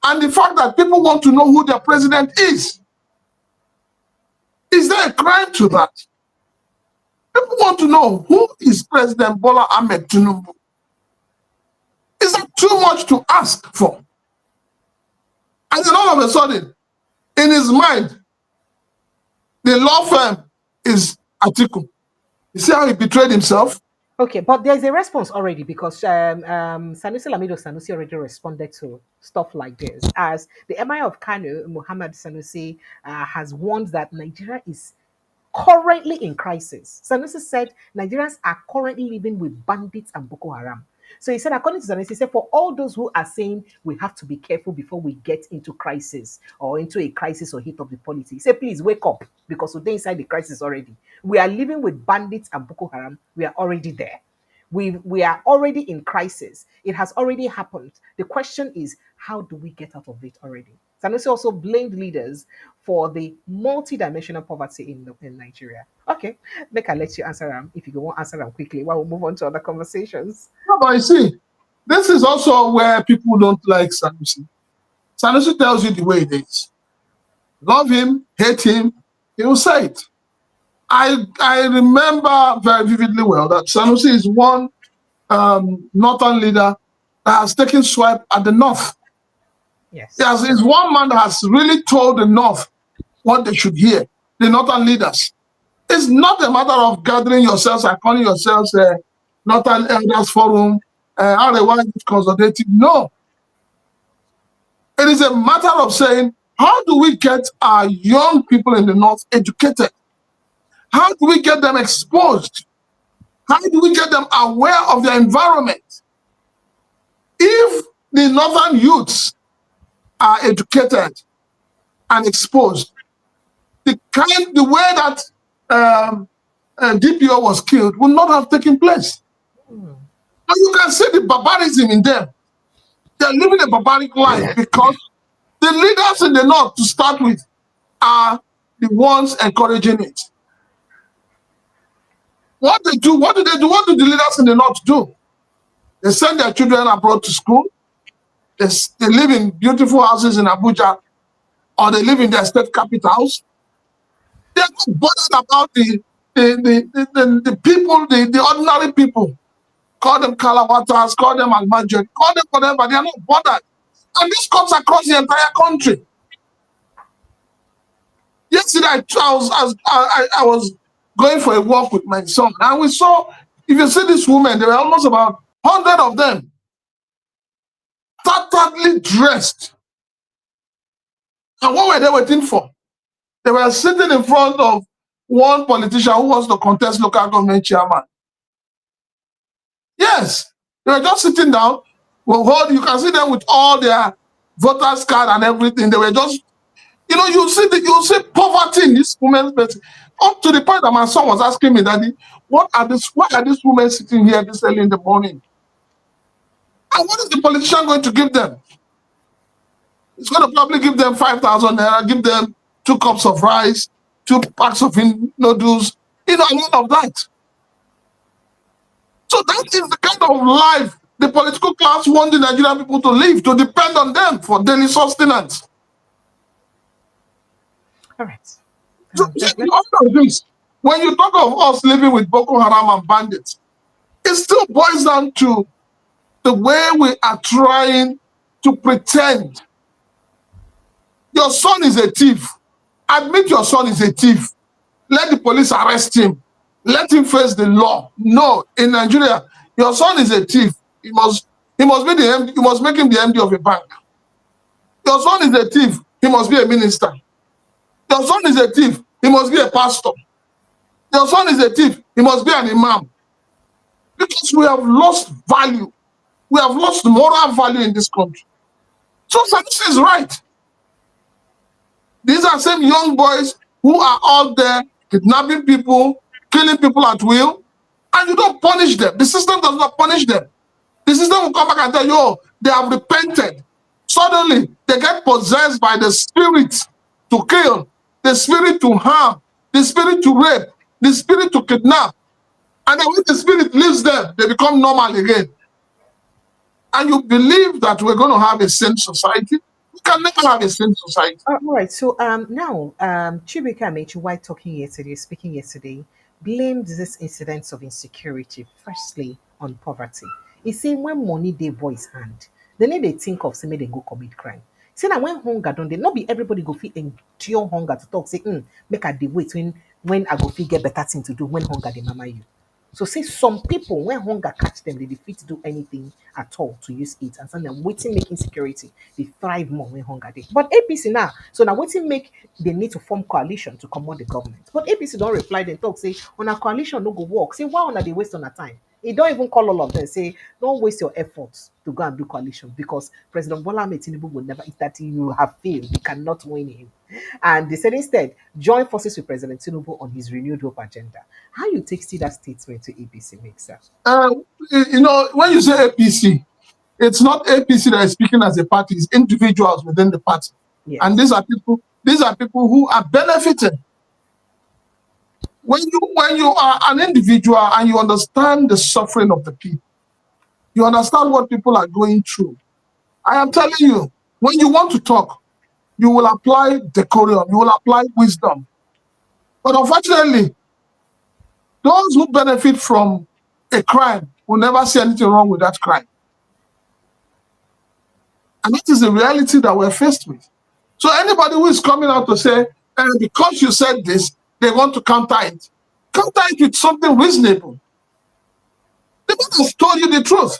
and the fact that people want to know who their president is? Is there a crime to that? People want to know who is President Bola Ahmed Tinubu. Is that too much to ask for? And then all of a sudden, in his mind, the law firm is Atiku. You see how he betrayed himself? Okay, but there's a response already because Sanusi Lamido Sanusi already responded to stuff like this. As the Emir of Kano, Muhammad Sanusi, has warned that Nigeria is currently in crisis. Sanusi said Nigerians are currently living with bandits and Boko Haram. So he said, according to Sanusi, he said, for all those who are saying we have to be careful before we get into crisis or into a crisis or heat of the politics, he said, please wake up because we're inside the crisis already. We are living with bandits and Boko Haram. We are already there. We are already in crisis. It has already happened. The question is, how do we get out of it already? Sanusi also blamed leaders for the multi-dimensional poverty in Nigeria. Okay, make I let you answer them if you won't answer them quickly while we move on to other conversations. No, but you see, this is also where people don't like Sanusi. Sanusi tells you the way it is. Love him, hate him, he will say it. I remember very vividly well that Sanusi is one northern leader that has taken swipe at the north. Yes. Is one man that has really told the north what they should hear, the northern leaders. It's not a matter of gathering yourselves and calling yourselves a Northern Elders Forum, otherwise consultative. No. It is a matter of saying, how do we get our young people in the north educated? How do we get them exposed? How do we get them aware of their environment? If the northern youths are educated and exposed, the way that DPO was killed would not have taken place. But you can see the barbarism in them. They're living a barbaric life because the leaders in the north, to start with, are the ones encouraging it. What do they do? What do the leaders in the north do? They send their children abroad to school. They live in beautiful houses in Abuja, or they live in their state capitals. They're not bothered about the people, the ordinary people. Call them Kalawatas, call them Almanjari, call them whatever. They are not bothered. And this comes across the entire country. Yesterday, I was going for a walk with my son, and we saw, if you see these women, there were almost about 100 of them, tatteredly dressed. And what were they waiting for? They were sitting in front of one politician who wants to contest local government chairman. Yes, they were just sitting down. Well, you can see them with all their voters card and everything. They were just, you see poverty in this women's bed. Up to the point that my son was asking me, Daddy, why are these women sitting here this early in the morning? And what is the politician going to give them? He's going to probably give them 5,000 naira, give them 2 cups of rice, 2 packs of noodles, and all of that. So that is the kind of life the political class want the Nigerian people to live, to depend on them for daily sustenance. All right. So, all of this, when you talk of us living with Boko Haram and bandits, it still boils down to the way we are trying to pretend. Your son is a thief. Admit your son is a thief. Let the police arrest him. Let him face the law. No, in Nigeria, your son is a thief. He must be the MD. You must make him the MD of a bank. Your son is a thief. He must be a minister. Your son is a thief. He must be a pastor. Your son is a thief. He must be an imam. Because we have lost value. We have lost moral value in this country. So Sanusi is right. These are same young boys who are out there kidnapping people, killing people at will, and you don't punish them. The system does not punish them. The system will come back and tell you, oh, they have repented. Suddenly, they get possessed by the spirit to kill, the spirit to harm, the spirit to rape, the spirit to kidnap. And then when the spirit leaves them, they become normal again. And you believe that we're going to have a sane society? We can never have a sane society. All right. So now Seriake Amaechi, while speaking yesterday, blamed this incidents of insecurity firstly on poverty. He said when money they voice hand, they need to think of say make they go commit crime. Say that when hunger don't they not be everybody go feel endure hunger to talk say make I dey wait when I go feel get better thing to do when hunger they mama you. So say some people when hunger catch them, they defeat to do anything at all to use it, and some them waiting make insecurity, they thrive more when hunger they. But APC now, so now waiting make they need to form coalition to command the government. But APC don't reply, then talk say on a coalition no go work. Say why on they waste on a time? He don't even call all of them. Say don't waste your efforts to go and do coalition because President Bola Ahmed Tinubu will never. If that you have failed, you cannot win him. And they said instead join forces with President Tinubu on his renewed hope agenda. How you take see that statement to APC makes sense? You know, when you say APC, it's not APC that is speaking as a party, it's individuals within the party. Yes. And these are people who are benefiting. When you are an individual and you understand the suffering of the people, you understand what people are going through. I am telling you, when you want to talk, you will apply decorum, you will apply wisdom. But unfortunately, those who benefit from a crime will never see anything wrong with that crime. And that is the reality that we're faced with. So anybody who is coming out to say, because you said this, they want to counter it with something reasonable. The man has told you the truth.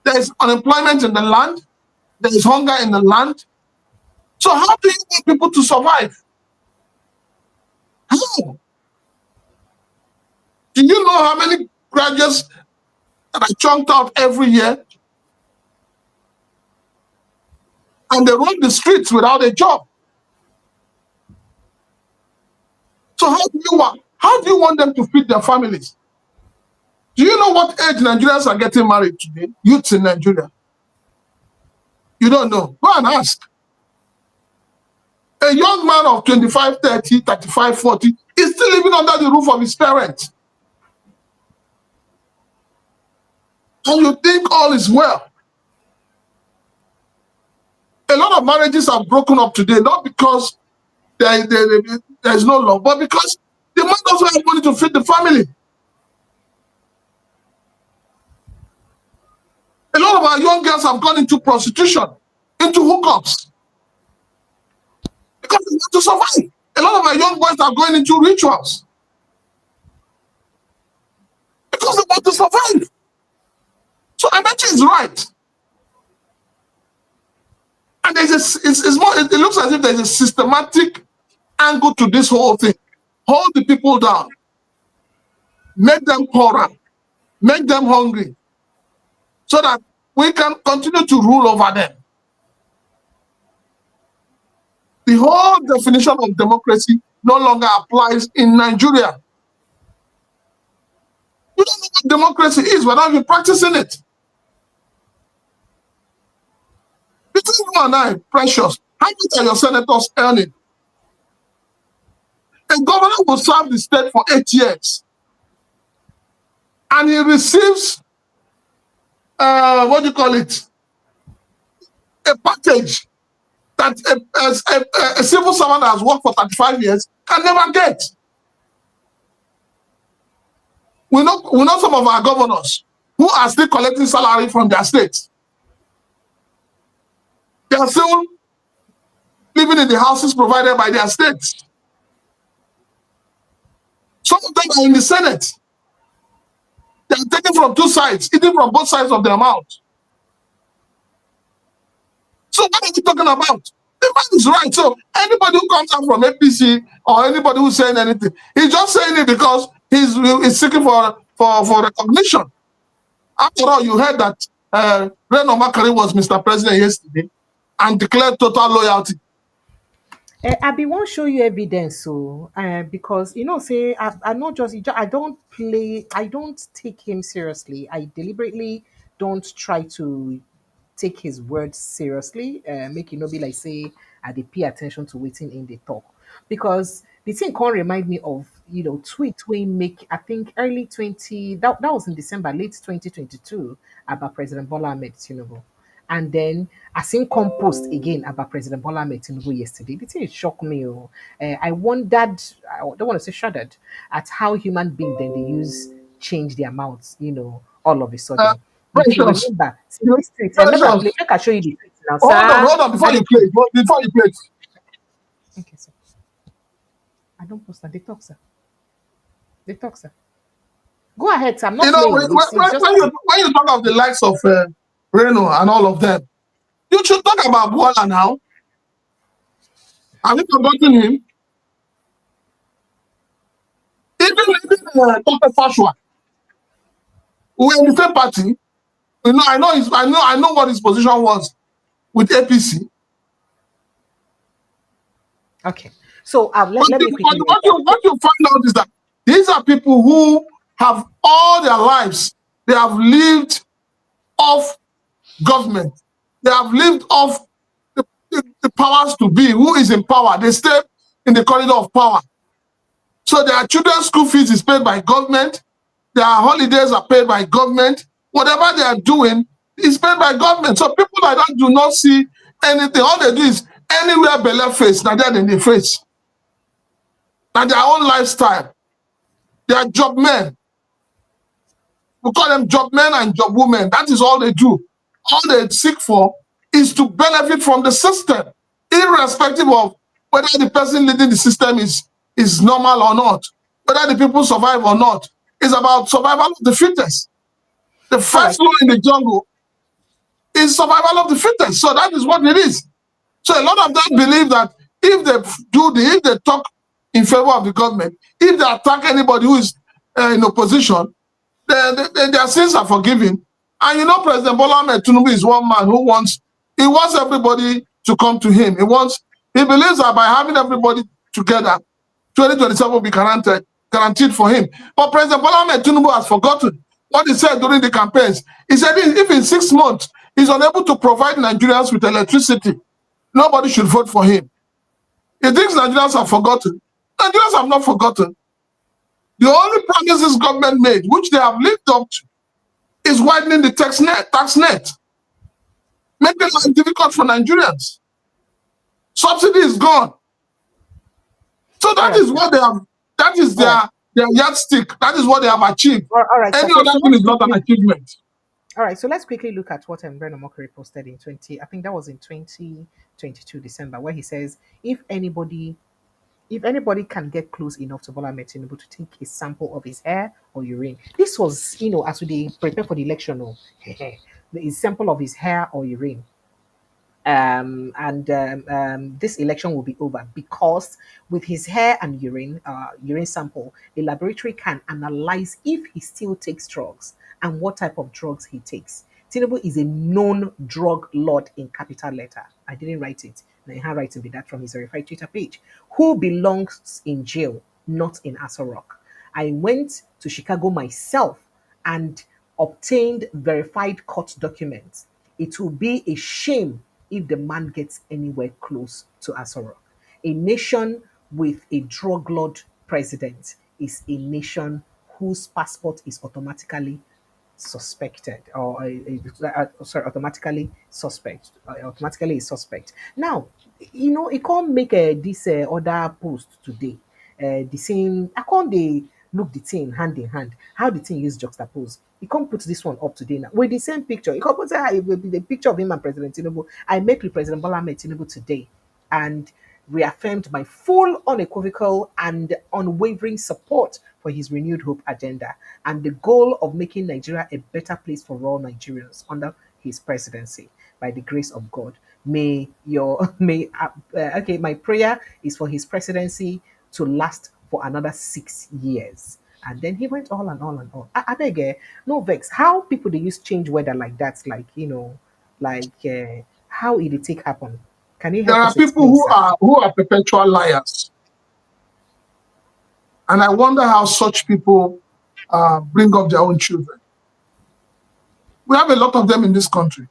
There is unemployment in the land. There is hunger in the land. So how do you want people to survive? How? Do you know how many graduates that are chunked out every year? And they run the streets without a job. So how do you want them to feed their families? Do you know what age Nigerians are getting married today? Youths in Nigeria. You don't know. Go and ask. A young man of 25, 30, 35, 40 is still living under the roof of his parents. And you think all is well. A lot of marriages are broken up today, not because there is no love, but because the man doesn't have money to feed the family. A lot of our young girls have gone into prostitution, into hookups, because they want to survive. A lot of our young boys are going into rituals because they want to survive. So Amaechi is right. And it looks as if there's a systematic angle to this whole thing. Hold the people down. Make them poorer. Make them hungry. So that we can continue to rule over them. The whole definition of democracy no longer applies in Nigeria. You don't know what democracy is without you practicing it. Between you and I, precious, how much are your senators earning? A governor will serve the state for 8 years. And he receives, what do you call it? A package that a civil servant that has worked for 35 years can never get. We know some of our governors who are still collecting salary from their states. They are still living in the houses provided by their states. Some of them are in the Senate. They are taken from two sides, eating from both sides of their mouth. So what are we talking about? The man is right. So anybody who comes out from APC or anybody who's saying anything, he's just saying it because he's seeking for recognition. After all, you heard that Reno Makari was Mr. President yesterday and declared total loyalty. I be won't show you evidence, so because say I not just I don't play, I don't take him seriously. I deliberately don't try to take his words seriously. Make it not be like say I dey pay attention to waiting in the talk because the thing can't remind me of tweet we make I think early that was in December late 2022 about President Bola Ahmed Tinubu. And then I seen compost again about President Bola Ahmed Tinubu yesterday. The thing shocked me. Oh. I wondered, I don't want to say shuddered, at how human beings then they use change their mouths, all of a Uh, sudden. If you Precious, remember, see this tweet, make I play, precious. make I show you the tweet now, sir. Hold on before Very you play. quick. Before you play. Okay, sir. I don't post that. They talk, sir. They talk, sir. Go ahead, sir. I'm You not know, playing. Oh. It's just when you talk of the likes of Reno and all of them, you should talk about Bola now. Have you forgotten him? Even Dr. Fashua, we were in the same party. I know what his position was with APC. okay. So But, let me quickly read what you find out is that these are people who have all their lives, they have lived off government. They have lived off the powers to be. Who is in power? They stay in the corridor of power. So their children's school fees is paid by government. Their holidays are paid by government. Whatever they are doing is paid by government. So people like that do not see anything. All they do is anywhere below face, now they're in the face. Now their own lifestyle. They are job men. We call them job men and job women. That is all they do. All they seek for is to benefit from the system, irrespective of whether the person leading the system is normal or not, whether the people survive or not. It's about survival of the fittest. The all right. first law in the jungle is survival of the fittest. So that is what it is. So a lot of them believe that if they talk in favor of the government, if they attack anybody who is in opposition, their sins are forgiven. And President Bola Ahmed Tinubu is one man who wants everybody to come to him. He believes that by having everybody together, 2027 will be guaranteed for him. But President Bola Ahmed Tinubu has forgotten what he said during the campaigns. He said if in 6 months he's unable to provide Nigerians with electricity, nobody should vote for him. He thinks Nigerians have forgotten. Nigerians have not forgotten. The only promises government made, which they have lived up to, is widening the tax net, making life difficult for Nigerians. Subsidy is gone. So that Right. is what they have. That is their yardstick. That is what they have achieved. All right. Any So other thing is not an achievement. all right, so let's quickly look at what Breno Mokere posted in 20, I think that was in 2022 December, where he says, if anybody can get close enough to Bola Ahmed Tinubu to take a sample of his hair or urine, this was, as we prepare for the election, the sample of his hair or urine. And this election will be over because with his hair and urine sample, the laboratory can analyze if he still takes drugs and what type of drugs he takes. Tinubu is a known drug lord in capital letter. I didn't write it. Now, handwriting be that from his verified Twitter page. Who belongs in jail, not in Aso Rock. I went to Chicago myself and obtained verified court documents. It will be a shame if the man gets anywhere close to Aso Rock. A nation with a drug lord president is a nation whose passport is automatically suspected or sorry, automatically is suspect. Now, it can't make this other post today. The same, I can't they look the thing hand in hand. How the thing use juxtapose. You can't put this one up today now with the same picture. You can't put the picture of him and President Tinubu. I met with President Bola Ahmed Tinubu today, and reaffirmed my full, unequivocal, and unwavering support for his renewed hope agenda and the goal of making Nigeria a better place for all Nigerians under his presidency. By the grace of God, may your may okay. My prayer is for his presidency to last for another 6 years. And then he went all and all and all. I beg, no vex. How people they use change weather like that, like like how it take happen? Can you There help are us people explain, sir? who are perpetual liars. And I wonder how such people bring up their own children. We have a lot of them in this country.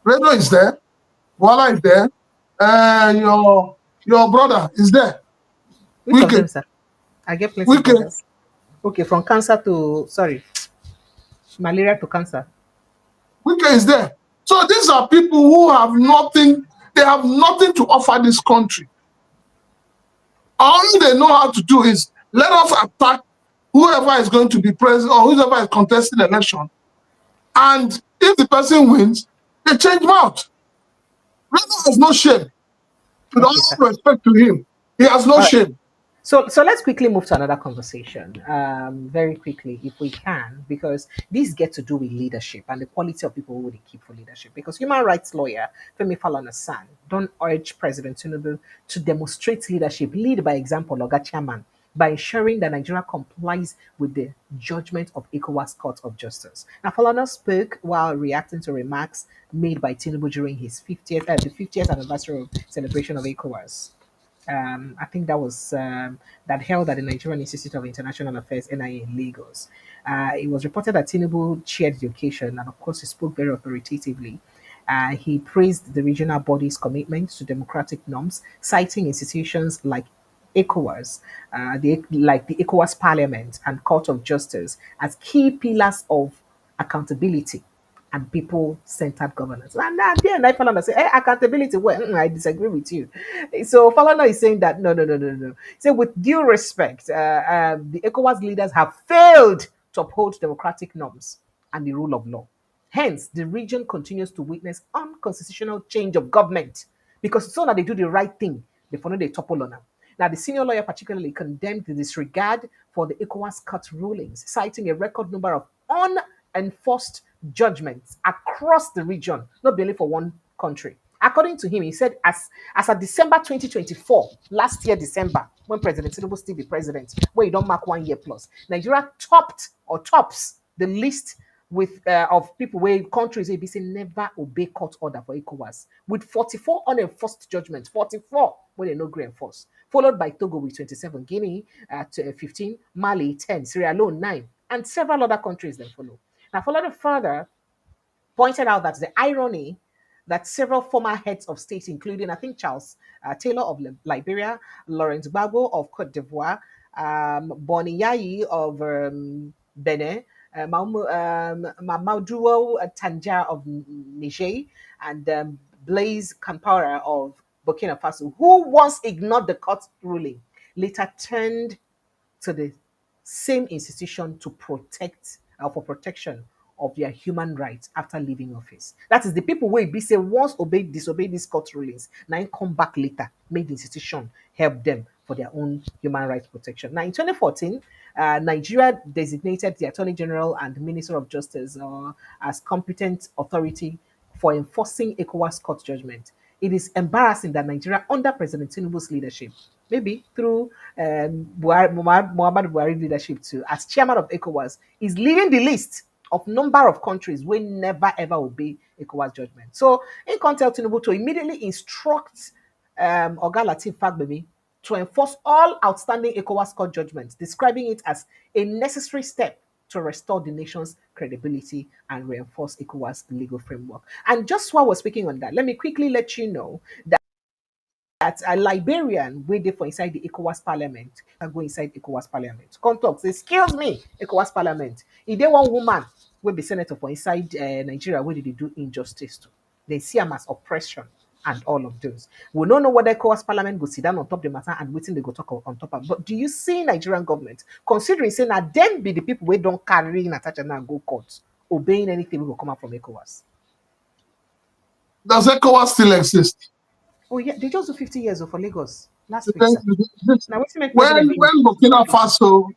Redo is there. Wala is there. Your brother is there. Which of Wike. them, sir? I get plenty Wike. brothers. Okay, from cancer to malaria to cancer. Wike is there. So these are people who have nothing. They have nothing to offer this country. All they know how to do is let us attack whoever is going to be president or whoever is contesting the election. And if the person wins, they change mouth. Redo has no shame. With all Okay, sir. respect to him, he has no All right. shame. So let's quickly move to another conversation, very quickly, if we can, because these get to do with leadership and the quality of people who they keep for leadership. Because human rights lawyer Femi Falana-San don't urge President Tinubu to demonstrate leadership, lead by example, Oga Chairman, by ensuring that Nigeria complies with the judgment of ECOWAS Court of Justice. Now, Falana spoke while reacting to remarks made by Tinubu during his the 50th anniversary of celebration of ECOWAS. I think that was that held at the Nigerian Institute of International Affairs (NIA) in Lagos. It was reported that Tinubu chaired the occasion, and of course, he spoke very authoritatively. He praised the regional body's commitment to democratic norms, citing institutions like ECOWAS, like the ECOWAS Parliament and Court of Justice as key pillars of accountability and people-centered governance. And then I Falana say, hey, accountability. Well, I disagree with you. So Falana is saying that no. So with due respect, the ECOWAS leaders have failed to uphold democratic norms and the rule of law. Hence, the region continues to witness unconstitutional change of government because it's not that they do the right thing, they follow the topple on them. Now, the senior lawyer particularly condemned the disregard for the ECOWAS cut rulings, citing a record number of unenforced judgments across the region, not only for one country. According to him, he said, as of December 2024, last year, December, when President Tinubu still be president, where he don't mark 1 year plus, Nigeria tops the list with of people where countries ABC never obey court order for ECOWAS, with 44 unenforced judgments, 44 when they no agree enforce, followed by Togo with 27, Guinea at 15, Mali 10, Sierra Leone 9, and several other countries then follow. Now, followed further, pointed out that the irony that several former heads of state, including I think Charles Taylor of Liberia, Laurent Gbagbo of Cote d'Ivoire, Boni Yayi of Benin, Mamadou Tanja of Niger, and Blaise Campara of Burkina Faso, who once ignored the court ruling, later turned to the same institution to protect for protection of their human rights after leaving office. That is the people where be say once disobey these court rulings, now come back later, make the institution help them for their own human rights protection. Now in 2014, Nigeria designated the Attorney General and Minister of Justice as competent authority for enforcing ECOWAS court judgment. It is embarrassing that Nigeria, under President Tinubu's leadership, maybe through Muhammad Buhari leadership too, as chairman of ECOWAS, is leading the list of number of countries will never ever obey ECOWAS judgment. So, in contact Tinubu to immediately instruct Oga Lateef Fagbemi to enforce all outstanding ECOWAS court judgments, describing it as a necessary step to restore the nation's credibility and reinforce ECOWAS legal framework. And just while we're speaking on that, let me quickly let you know that a Liberian waiting for inside the ECOWAS Parliament can go inside ECOWAS Parliament. Come talk, say, excuse me, ECOWAS Parliament. If they one woman will be senator for inside Nigeria, where did they do injustice to? They see them as oppression and all of those. We don't know what the ECOWAS Parliament go sit down on top of the matter and waiting they go talk on top of. But do you see Nigerian government considering saying that them be the people who don't carry in attach and go court, obeying anything will come out from ECOWAS? Does ECOWAS still exist? Oh yeah, they just do 50 years for Lagos last week, When sir. Now what's make president Burkina Faso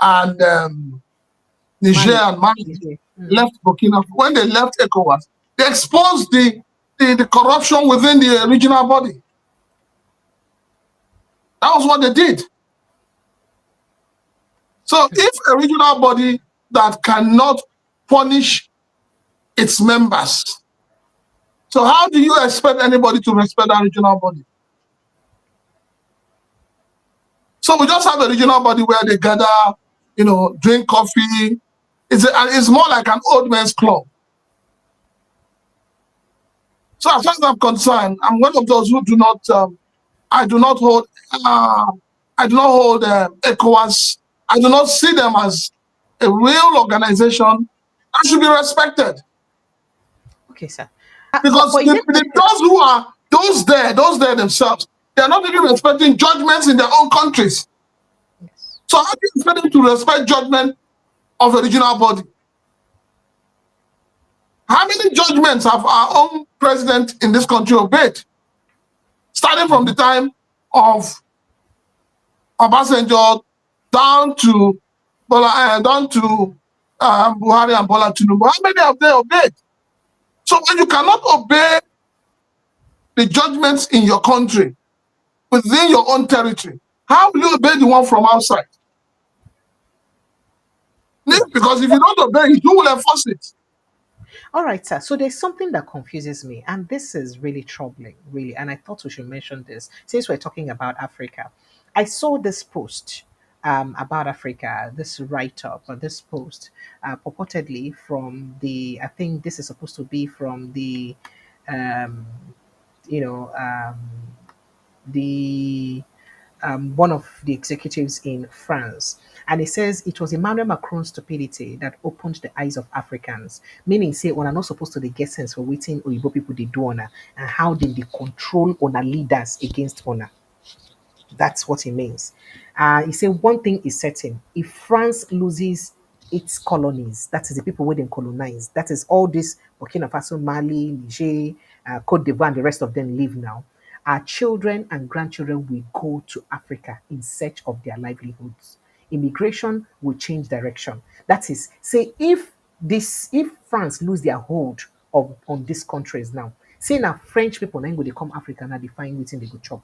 and Niger Mali? and Mali left Burkina, when they left ECOWAS, they exposed the corruption within the regional body. That was what they did. So if a regional body that cannot punish its members So how do you expect anybody to respect that regional body? So we just have a regional body where they gather, drink coffee. It's more like an old man's club. So as far as I'm concerned, I'm one of those who do not. I do not hold. ECOWAS. I do not see them as a real organization that should be respected. Okay, sir. Because those who are those there themselves, they are not even respecting judgments in their own countries. Yes. So how do you expect them to respect judgment of a regional body? How many judgments have our own president in this country obeyed? Starting from the time of Obasanjo down to Buhari and Bola Tinubu. How many have they obeyed? So when you cannot obey the judgments in your country within your own territory, how will you obey the one from outside? Because if you don't obey it, who will enforce it? All right, sir. So there's something that confuses me, and this is really troubling, really. And I thought we should mention this since we're talking about Africa. I saw this post about Africa, this write up or this post purportedly from I think this is supposed to be from um, you know, um, the one of the executives in France. And it says it was Emmanuel Macron's stupidity that opened the eyes of Africans. Meaning, say, when are not supposed to get sense for waiting Oyibo people they do honor and how they control honor leaders against honor. That's what it means. He said one thing is certain: if France loses its colonies, that is the people where they colonize, that is all this Burkina Faso, Mali, Niger, Cote d'Ivoire, and the rest of them live now. Our children and grandchildren will go to Africa in search of their livelihoods. Immigration will change direction. That is, say, if France lose their hold on these countries now, say now French people now go they come Africa now they find within they go chop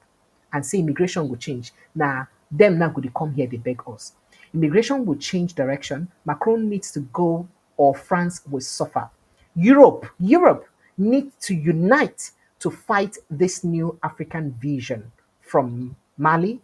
and say immigration will change. Now, them now go to come here, they beg us. Immigration will change direction. Macron needs to go or France will suffer. Europe needs to unite to fight this new African vision from Mali,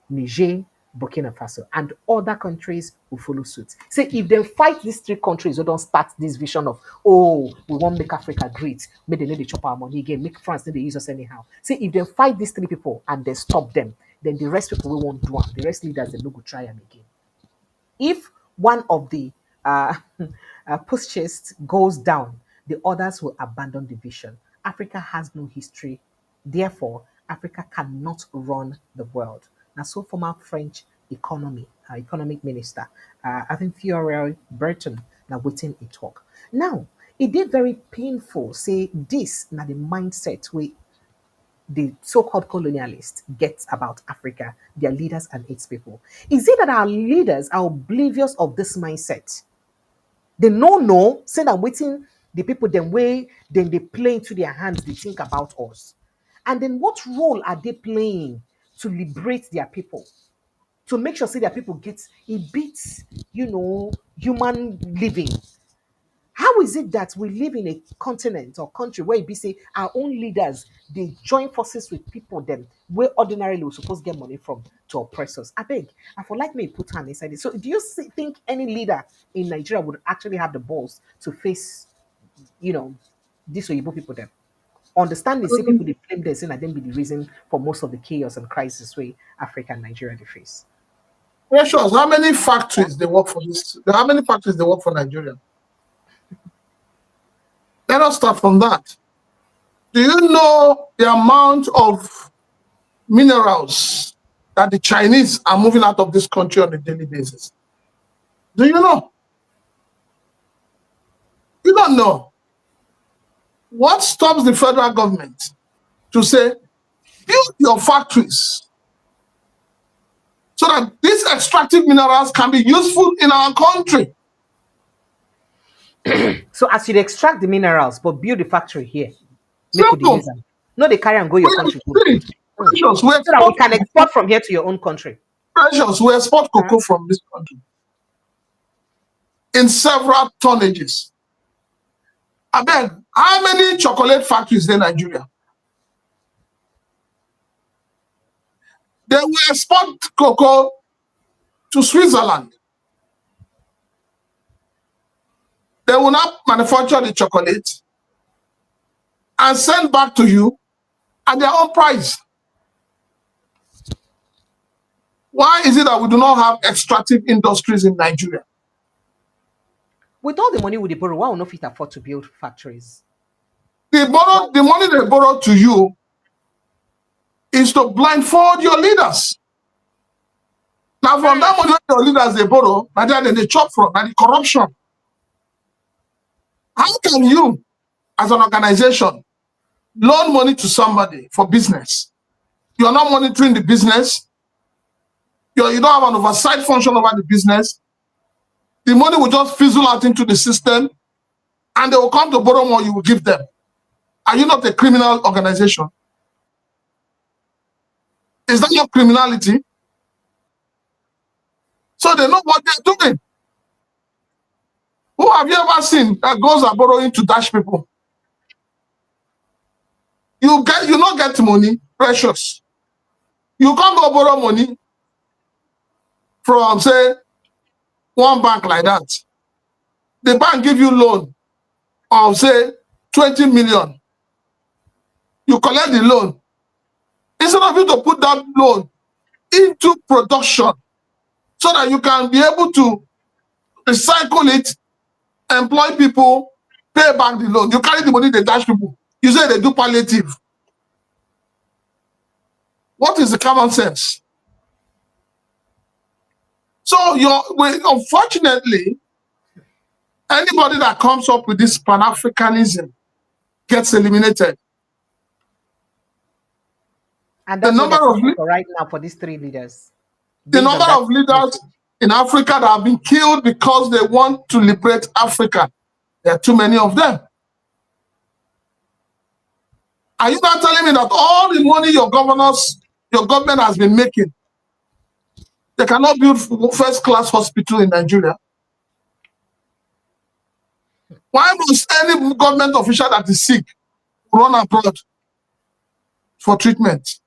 Niger, Burkina Faso, and other countries will follow suit. Say if they fight these three countries, we don't start this vision of we want to make Africa great, make they need to chop our money again, make France need to use us anyhow. Say if they fight these three people and they stop them, then the rest people we won't do them. The rest leaders they no go try them again. If one of the push goes down, the others will abandon the vision. Africa has no history. Therefore, Africa cannot run the world. Now, so former French economic minister, I think Fiorel Burton, now waiting a talk. Now, it did very painful. Say this, now the mindset the so-called colonialists get about Africa, their leaders and its people. Is it that our leaders are oblivious of this mindset? They no, say that waiting the people them way, then they play into their hands, they think about us. And then what role are they playing to liberate their people? To make sure say their people get a bit, human living. How is it that we live in a continent or country where we say our own leaders they join forces with people them where ordinarily we're supposed to get money from to oppress us? I beg, I for like me put hand inside it. So do you think any leader in Nigeria would actually have the balls to face, these Oyibo people them? Understand the same people they blame this and then be the reason for most of the chaos and crisis way Africa and Nigeria they face. Precious, how many factories they work for this? How many factories they work for Nigeria? Let us start from that. Do you know the amount of minerals that the Chinese are moving out of this country on a daily basis? Do you know? You don't know. What stops the federal government to say, build your factories so that these extractive minerals can be useful in our country? So as you extract the minerals, but build the factory here, make we Simple. use them. No, they carry and go your country. Precious, So that we can export from here to your own country. Precious, we export cocoa from this country in several tonnages. I beg, how many chocolate factories in Nigeria? They will export cocoa to Switzerland. They will not manufacture the chocolate and send back to you at their own price. Why is it that we do not have extractive industries in Nigeria? With all the money we dey borrow, why we no fit afford to build factories? The money they borrow to you is to blindfold your leaders. Now, from that money your leaders they borrow, and then they chop from, and the corruption. How can you, as an organization, loan money to somebody for business? You're not monitoring the business. You don't have an oversight function over the business. The money will just fizzle out into the system, and they will come to borrow more, you will give them. Are you not a criminal organization? Is that not criminality? So they know what they're doing. Who have you ever seen that goes and borrowing to dash people? You not get money, precious. You can't go borrow money from, say, one bank like that. The bank give you loan of, say, 20 million. You collect the loan. Instead of you to put that loan into production so that you can be able to recycle it, employ people, pay back the loan. You carry the money, they dash people. You say they do palliative. What is the common sense? So unfortunately, anybody that comes up with this Pan-Africanism gets eliminated. And that's the number of right now for these three leaders. The number of leaders in Africa that have been killed because they want to liberate Africa, there are too many of them. Are you not telling me that all the money your government has been making, they cannot build first-class hospital in Nigeria? Why must any government official that is sick run abroad for treatment?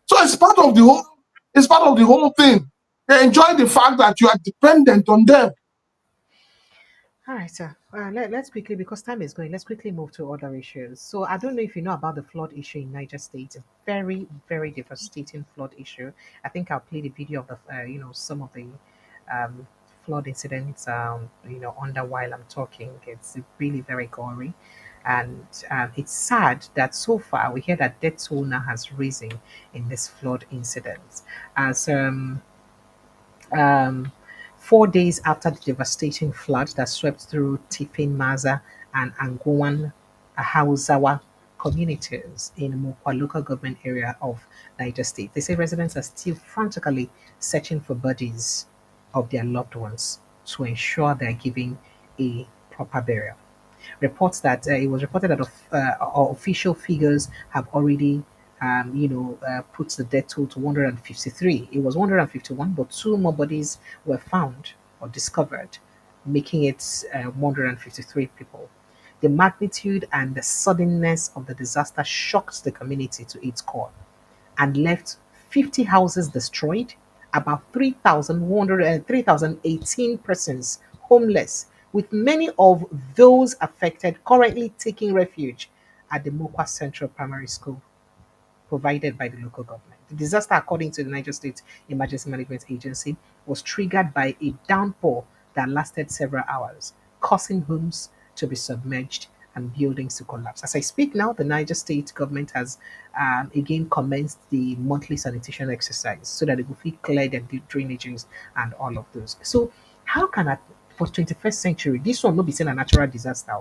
So it's part of the whole thing. They enjoy the fact that you are dependent on them. All right, sir. Let's quickly, because time is going, let's quickly move to other issues. So I don't know if you know about the flood issue in Niger State. A very, very devastating flood issue. I think I'll play the video of the, some of the um, flood incidents, under while I'm talking. It's really very gory. And it's sad that so far we hear that death toll now has risen in this flood incident. As um, 4 days after the devastating flood that swept through Tipin Maza and Angowan Hausawa communities in Mokwa local government area of Niger State. They say residents are still frantically searching for bodies of their loved ones to ensure they're giving a proper burial. Reports that it was reported that official figures have already, put the death toll to 153. It was 151, but two more bodies were found or discovered, making it 153 people. The magnitude and the suddenness of the disaster shocked the community to its core and left 50 houses destroyed, about 3,018 persons homeless, with many of those affected currently taking refuge at the Mokwa Central Primary School provided by the local government. The disaster, according to the Niger State Emergency Management Agency, was triggered by a downpour that lasted several hours, causing homes to be submerged and buildings to collapse. As I speak now, the Niger State government has again commenced the monthly sanitation exercise so that it will be clear the drainages and all of those. So, how can I, for 21st century, this one not be seen a natural disaster?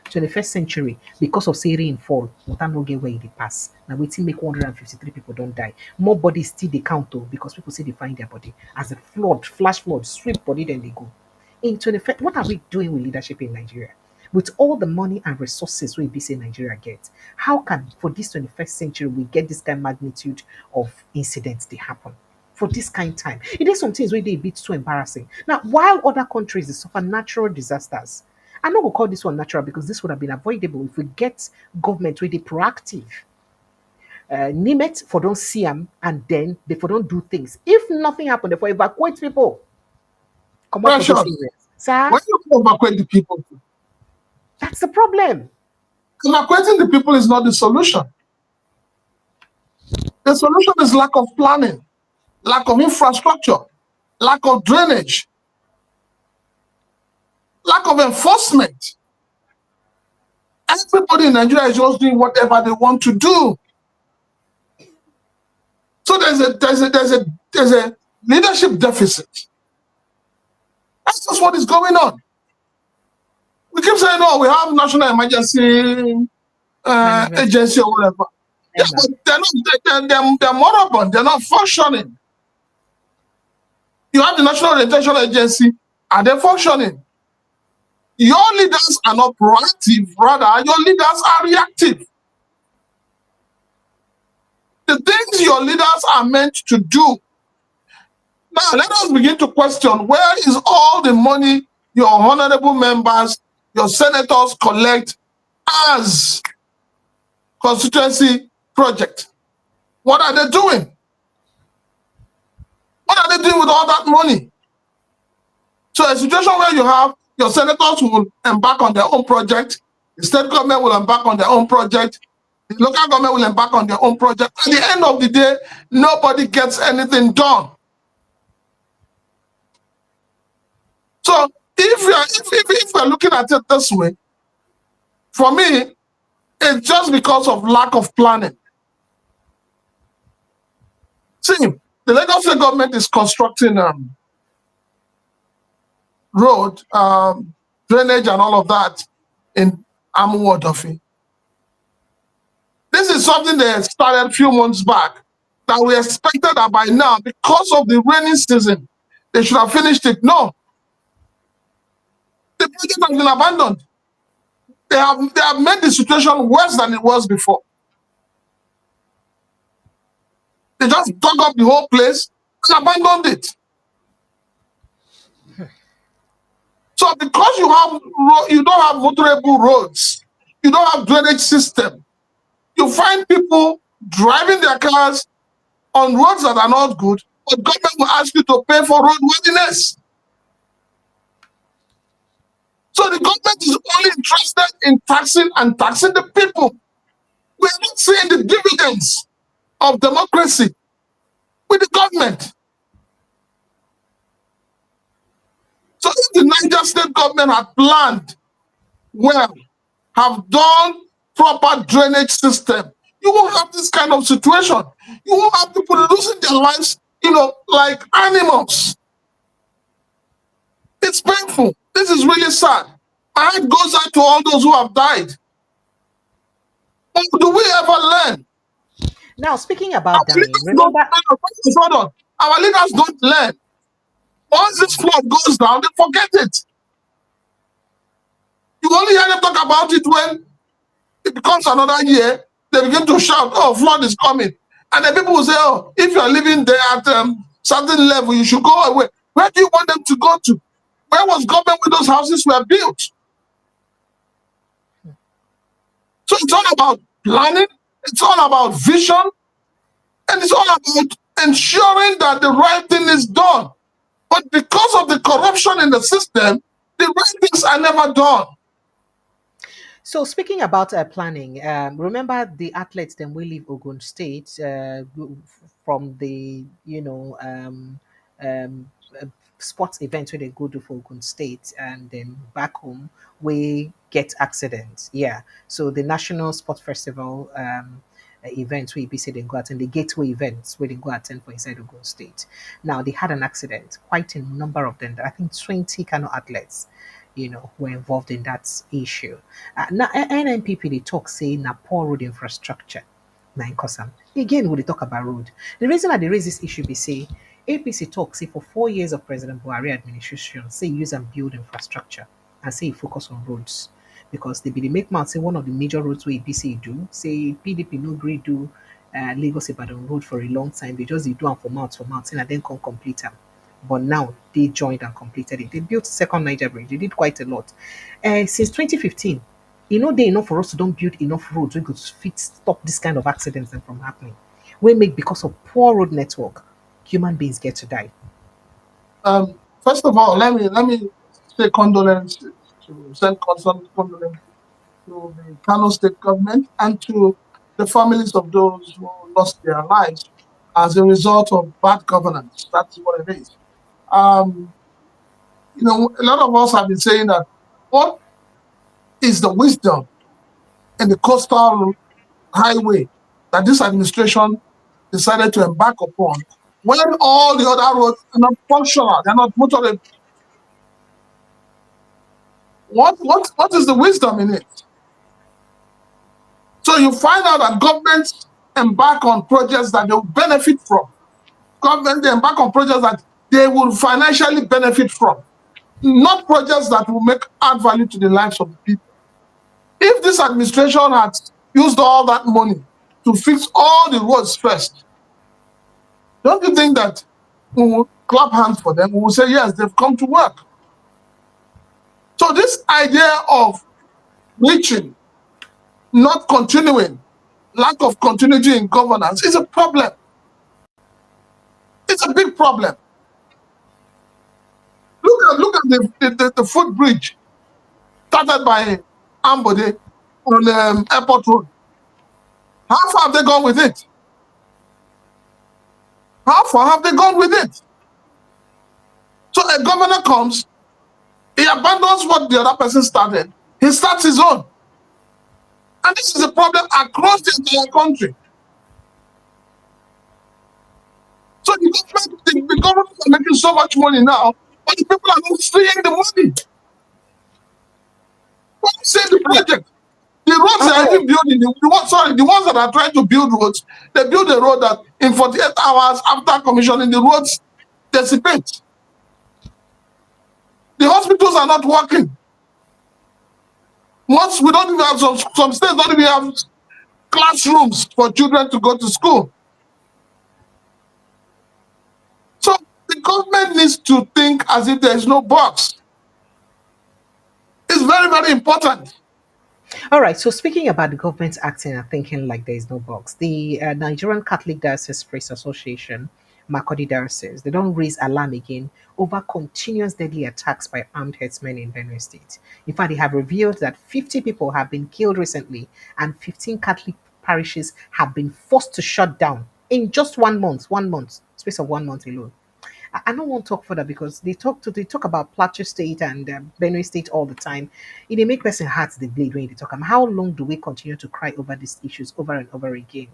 21st century, because of say rain fall, water no get where e dey pass. Now wetin make 153 people don't die. More bodies still dey count though, because people say they find their body. As a flood, flash flood, sweep body, then they go. In 21st, what are we doing with leadership in Nigeria? With all the money and resources we be say Nigeria gets, how can for this 21st century we get this kind of magnitude of incidents they happen? For this kind of time. It is some things where they a bit too embarrassing. Now, while other countries they suffer natural disasters, I'm not gonna call this one natural because this would have been avoidable if we get government really proactive. Name it for don't see them and then they for don't do things. If nothing happened, they for evacuate people. Come out for those Precious. areas. Sir, When you evacuate the people, that's the problem. evacuating the people is not the solution. The solution is lack of planning, lack of infrastructure, lack of drainage, lack of enforcement. Everybody in Nigeria is just doing whatever they want to do. So there's a leadership deficit. That's just what is going on. We keep saying, "Oh, we have national emergency agency or whatever." Yeah, but they're moribund. They're not functioning. You have the National Orientation Agency. Are they functioning? Your leaders are not proactive. Rather, your leaders are reactive. The things your leaders are meant to do. Now, let us begin to question, where is all the money your honorable members, your senators collect as constituency project? What are they doing? What are they doing with all that money? So a situation where you have your senators who will embark on their own project, the state government will embark on their own project, the local government will embark on their own project. At the end of the day, nobody gets anything done. So if we're looking at it this way, for me, it's just because of lack of planning. See, the Lagos State government is constructing road, drainage and all of that in Amuwodofi. This is something they started a few months back that we expected that by now, because of the rainy season, they should have finished it. No, the project has been abandoned. They have made the situation worse than it was before. They just dug up the whole place and abandoned it. So because you don't have motorable roads, you don't have drainage system, you find people driving their cars on roads that are not good, but government will ask you to pay for roadworthiness. So the government is only interested in taxing and taxing the people. We are not seeing the dividends of democracy with the government. So if the Niger State government had planned well, have done proper drainage system, you won't have this kind of situation. You won't have people losing their lives, like animals. It's painful. This is really sad. My heart goes out to all those who have died. But do we ever learn? Now, speaking about dying, Hold remember, on. Our leaders don't learn. Once this flood goes down, they forget it. You only hear them talk about it when it becomes another year. They begin to shout, "Oh, flood is coming." And then people will say, "Oh, if you are living there at certain level, you should go away." Where do you want them to go to? Where was government when those houses were built? So it's all about planning, it's all about vision, and it's all about ensuring that the right thing is done. But because of the corruption in the system, the right things are never done. so speaking about planning, remember the athletes then we leave Ogun State from the um, uh, sports events where they go to for Ogun State and then back home we get accidents. Yeah, so the National Sports Festival events where you say they go attend the gateway events where they go attend for inside Ogun State. Now they had an accident, quite a number of them. I think 20 Kano athletes were involved in that issue. Now, NNPP, they talk say na poor road infrastructure. Na in cause am. Again, we dey talk about road. The reason I dey raise this issue be say APC talk say for 4 years of President Buhari administration, say use and build infrastructure and say focus on roads. Because they be the make mouth say one of the major roads where APC do, say PDP no gree do Lagos Ibadan road for a long time. They just dey do am for mouth, and then come complete am. But now they joined and completed it. They built second Niger Bridge. They did quite a lot. Since 2015, they enough for us to don't build enough roads we could fit stop this kind of accidents them from happening. We make because of poor road network, human beings get to die. First of all, let me say condolences to send condolences to the Kano State government and to the families of those who lost their lives as a result of bad governance. That's what it is. Um, a lot of us have been saying that what is the wisdom in the coastal highway that this administration decided to embark upon when all the other roads are not functional, they're not motorable. What is the wisdom in it? So you find out that governments embark on projects that they will benefit from. Government, they embark on projects that they will financially benefit from, not projects that will add value to the lives of the people. If this administration had used all that money to fix all the roads first, don't you think that we will clap hands for them? We will say, yes, they've come to work. So this idea of reaching, not continuing, lack of continuity in governance is a problem. It's a big problem. Look at the footbridge started by Ambode on Airport Road. How far have they gone with it? How far have they gone with it? So a governor comes, he abandons what the other person started, he starts his own. And this is a problem across the entire country. So the government are making so much money now, but the people are not seeing the money. What you say the project? The roads they are even building, the ones that are trying to build roads, they build a road that in 48 hours after commissioning, the roads dissipate. The hospitals are not working. Once we don't even have some states don't even have classrooms for children to go to school. So the government needs to think as if there is no box. It's very, very important. All right. So speaking about the government acting and thinking like there is no box, the Nigerian Catholic Diocese Priest Association, Makodi Diocese, they don't raise alarm again over continuous deadly attacks by armed herdsmen in Benue State. In fact, they have revealed that 50 people have been killed recently and 15 Catholic parishes have been forced to shut down in just 1 month, space of 1 month alone. I don't want to talk further because they talk about Plateau State and Benue State all the time. It dey make person heart the bleed when they talk. How long do we continue to cry over these issues over and over again?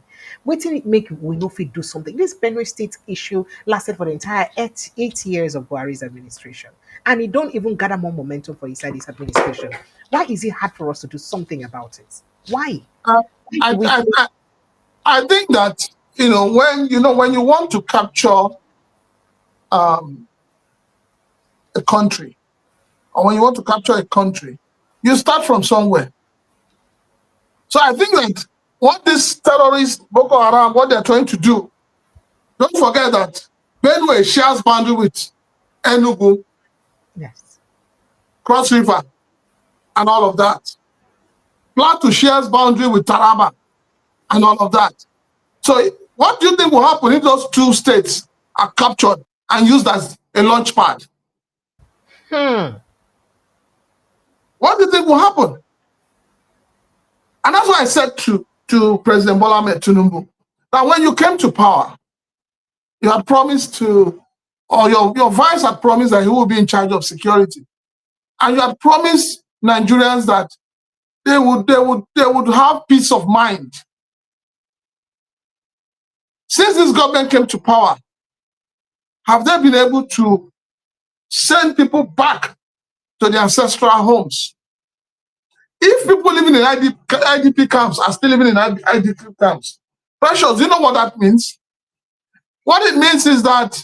Waiting it make we no fit do something. This Benue State issue lasted for the entire 8 years of Buhari's administration, and it don't even gather more momentum for inside this administration. Why is it hard for us to do something about it? Why? Uh, Why I, do we? I, I I think that when you want to capture um, a country, or when you want to capture a country, you start from somewhere. So I think that what these terrorists, Boko Haram, what they're trying to do, don't forget that Benue shares boundary with Enugu, Yes. Cross River, and all of that. Plateau shares boundary with Taraba, and all of that. So what do you think will happen if those two states are captured and used as a launch pad? What do you think will happen? And that's why I said to President Bola Ahmed Tinubu that when you came to power, you had promised to, or your vice had promised that he will be in charge of security. And you had promised Nigerians that they would have peace of mind. Since this government came to power, have they been able to send people back to their ancestral homes? If people living in IDP camps are still living in IDP camps, Precious, you know what that means? What it means is that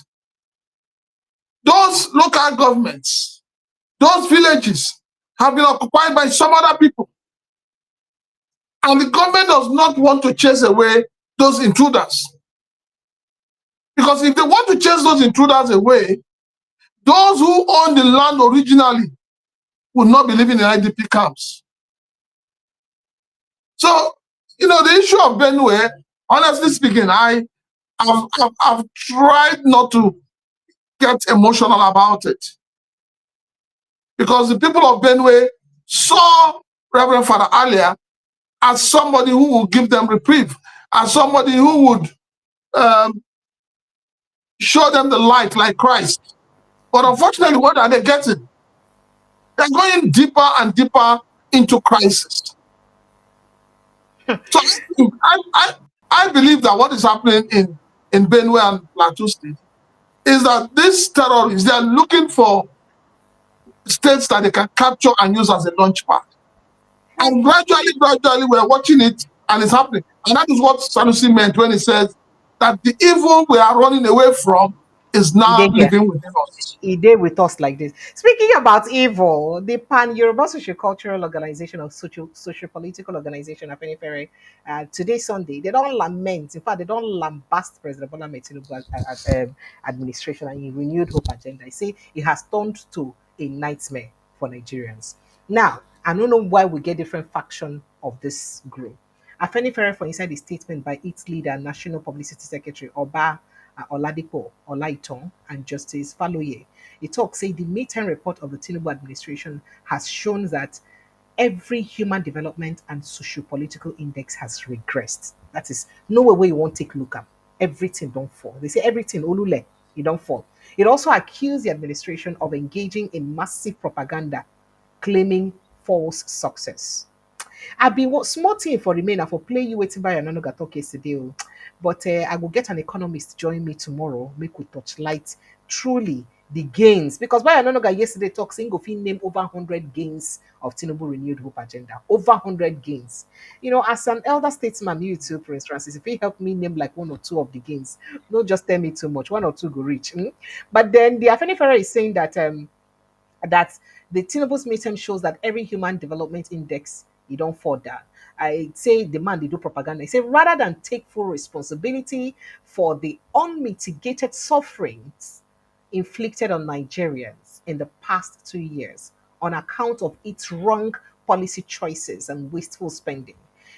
those local governments, those villages have been occupied by some other people. And the government does not want to chase away those intruders. Because if they want to chase those intruders away, Those who own the land originally will not be living in IDP camps. So, the issue of Benue, honestly speaking, I've tried not to get emotional about it, because the people of Benue saw Reverend Father Alia as somebody who would give them reprieve, as somebody who would show them the light like Christ. But unfortunately, what are they getting? They're going deeper and deeper into crisis. So I believe that what is happening in Benue and Plateau State is that these terrorists, they are looking for states that they can capture and use as a launch pad. And gradually, we're watching it, and it's happening. And that is what Sanusi meant when he says that the evil we are running away from is now living within us. He did with us like this. Speaking about evil, the Pan-Yoruba Sociocultural Organization of Socio-Political Organization, Afenifere, today, Sunday, they don't lament. In fact, they don't lambast President Bola Tinubu administration and renewed hope agenda. They say it has turned to a nightmare for Nigerians. Now, I don't know why we get different faction of this group. Afenifere, for inside the statement by its leader, National Publicity Secretary Oba Oladipo Olaiton and Justice Faloye. It talks say the midterm report of the Tinubu administration has shown that every human development and socio-political index has regressed. That is nowhere where you won't take look at. Everything don't fall. They say everything olule, it don't fall. It also accused the administration of engaging in massive propaganda, claiming false success. I be what small thing for remain and for play you waiting by another talk yesterday. But I will get an economist join me tomorrow. Make we touch light truly the gains, because by another yesterday talk saying go name over 100 gains of Tinubu renewed hope agenda. Over 100 gains. As an elder statesman, you too, Prince Francis, if you help me name like one or two of the gains, don't just tell me too much. One or two go reach. But then the Afenifere is saying that the Tinubu's midterm shows that every human development index you don't fall down. I say the man they do propaganda. I say rather than take full responsibility for the unmitigated sufferings inflicted on Nigerians in the past 2 years on account of its wrong policy choices and wasteful spending,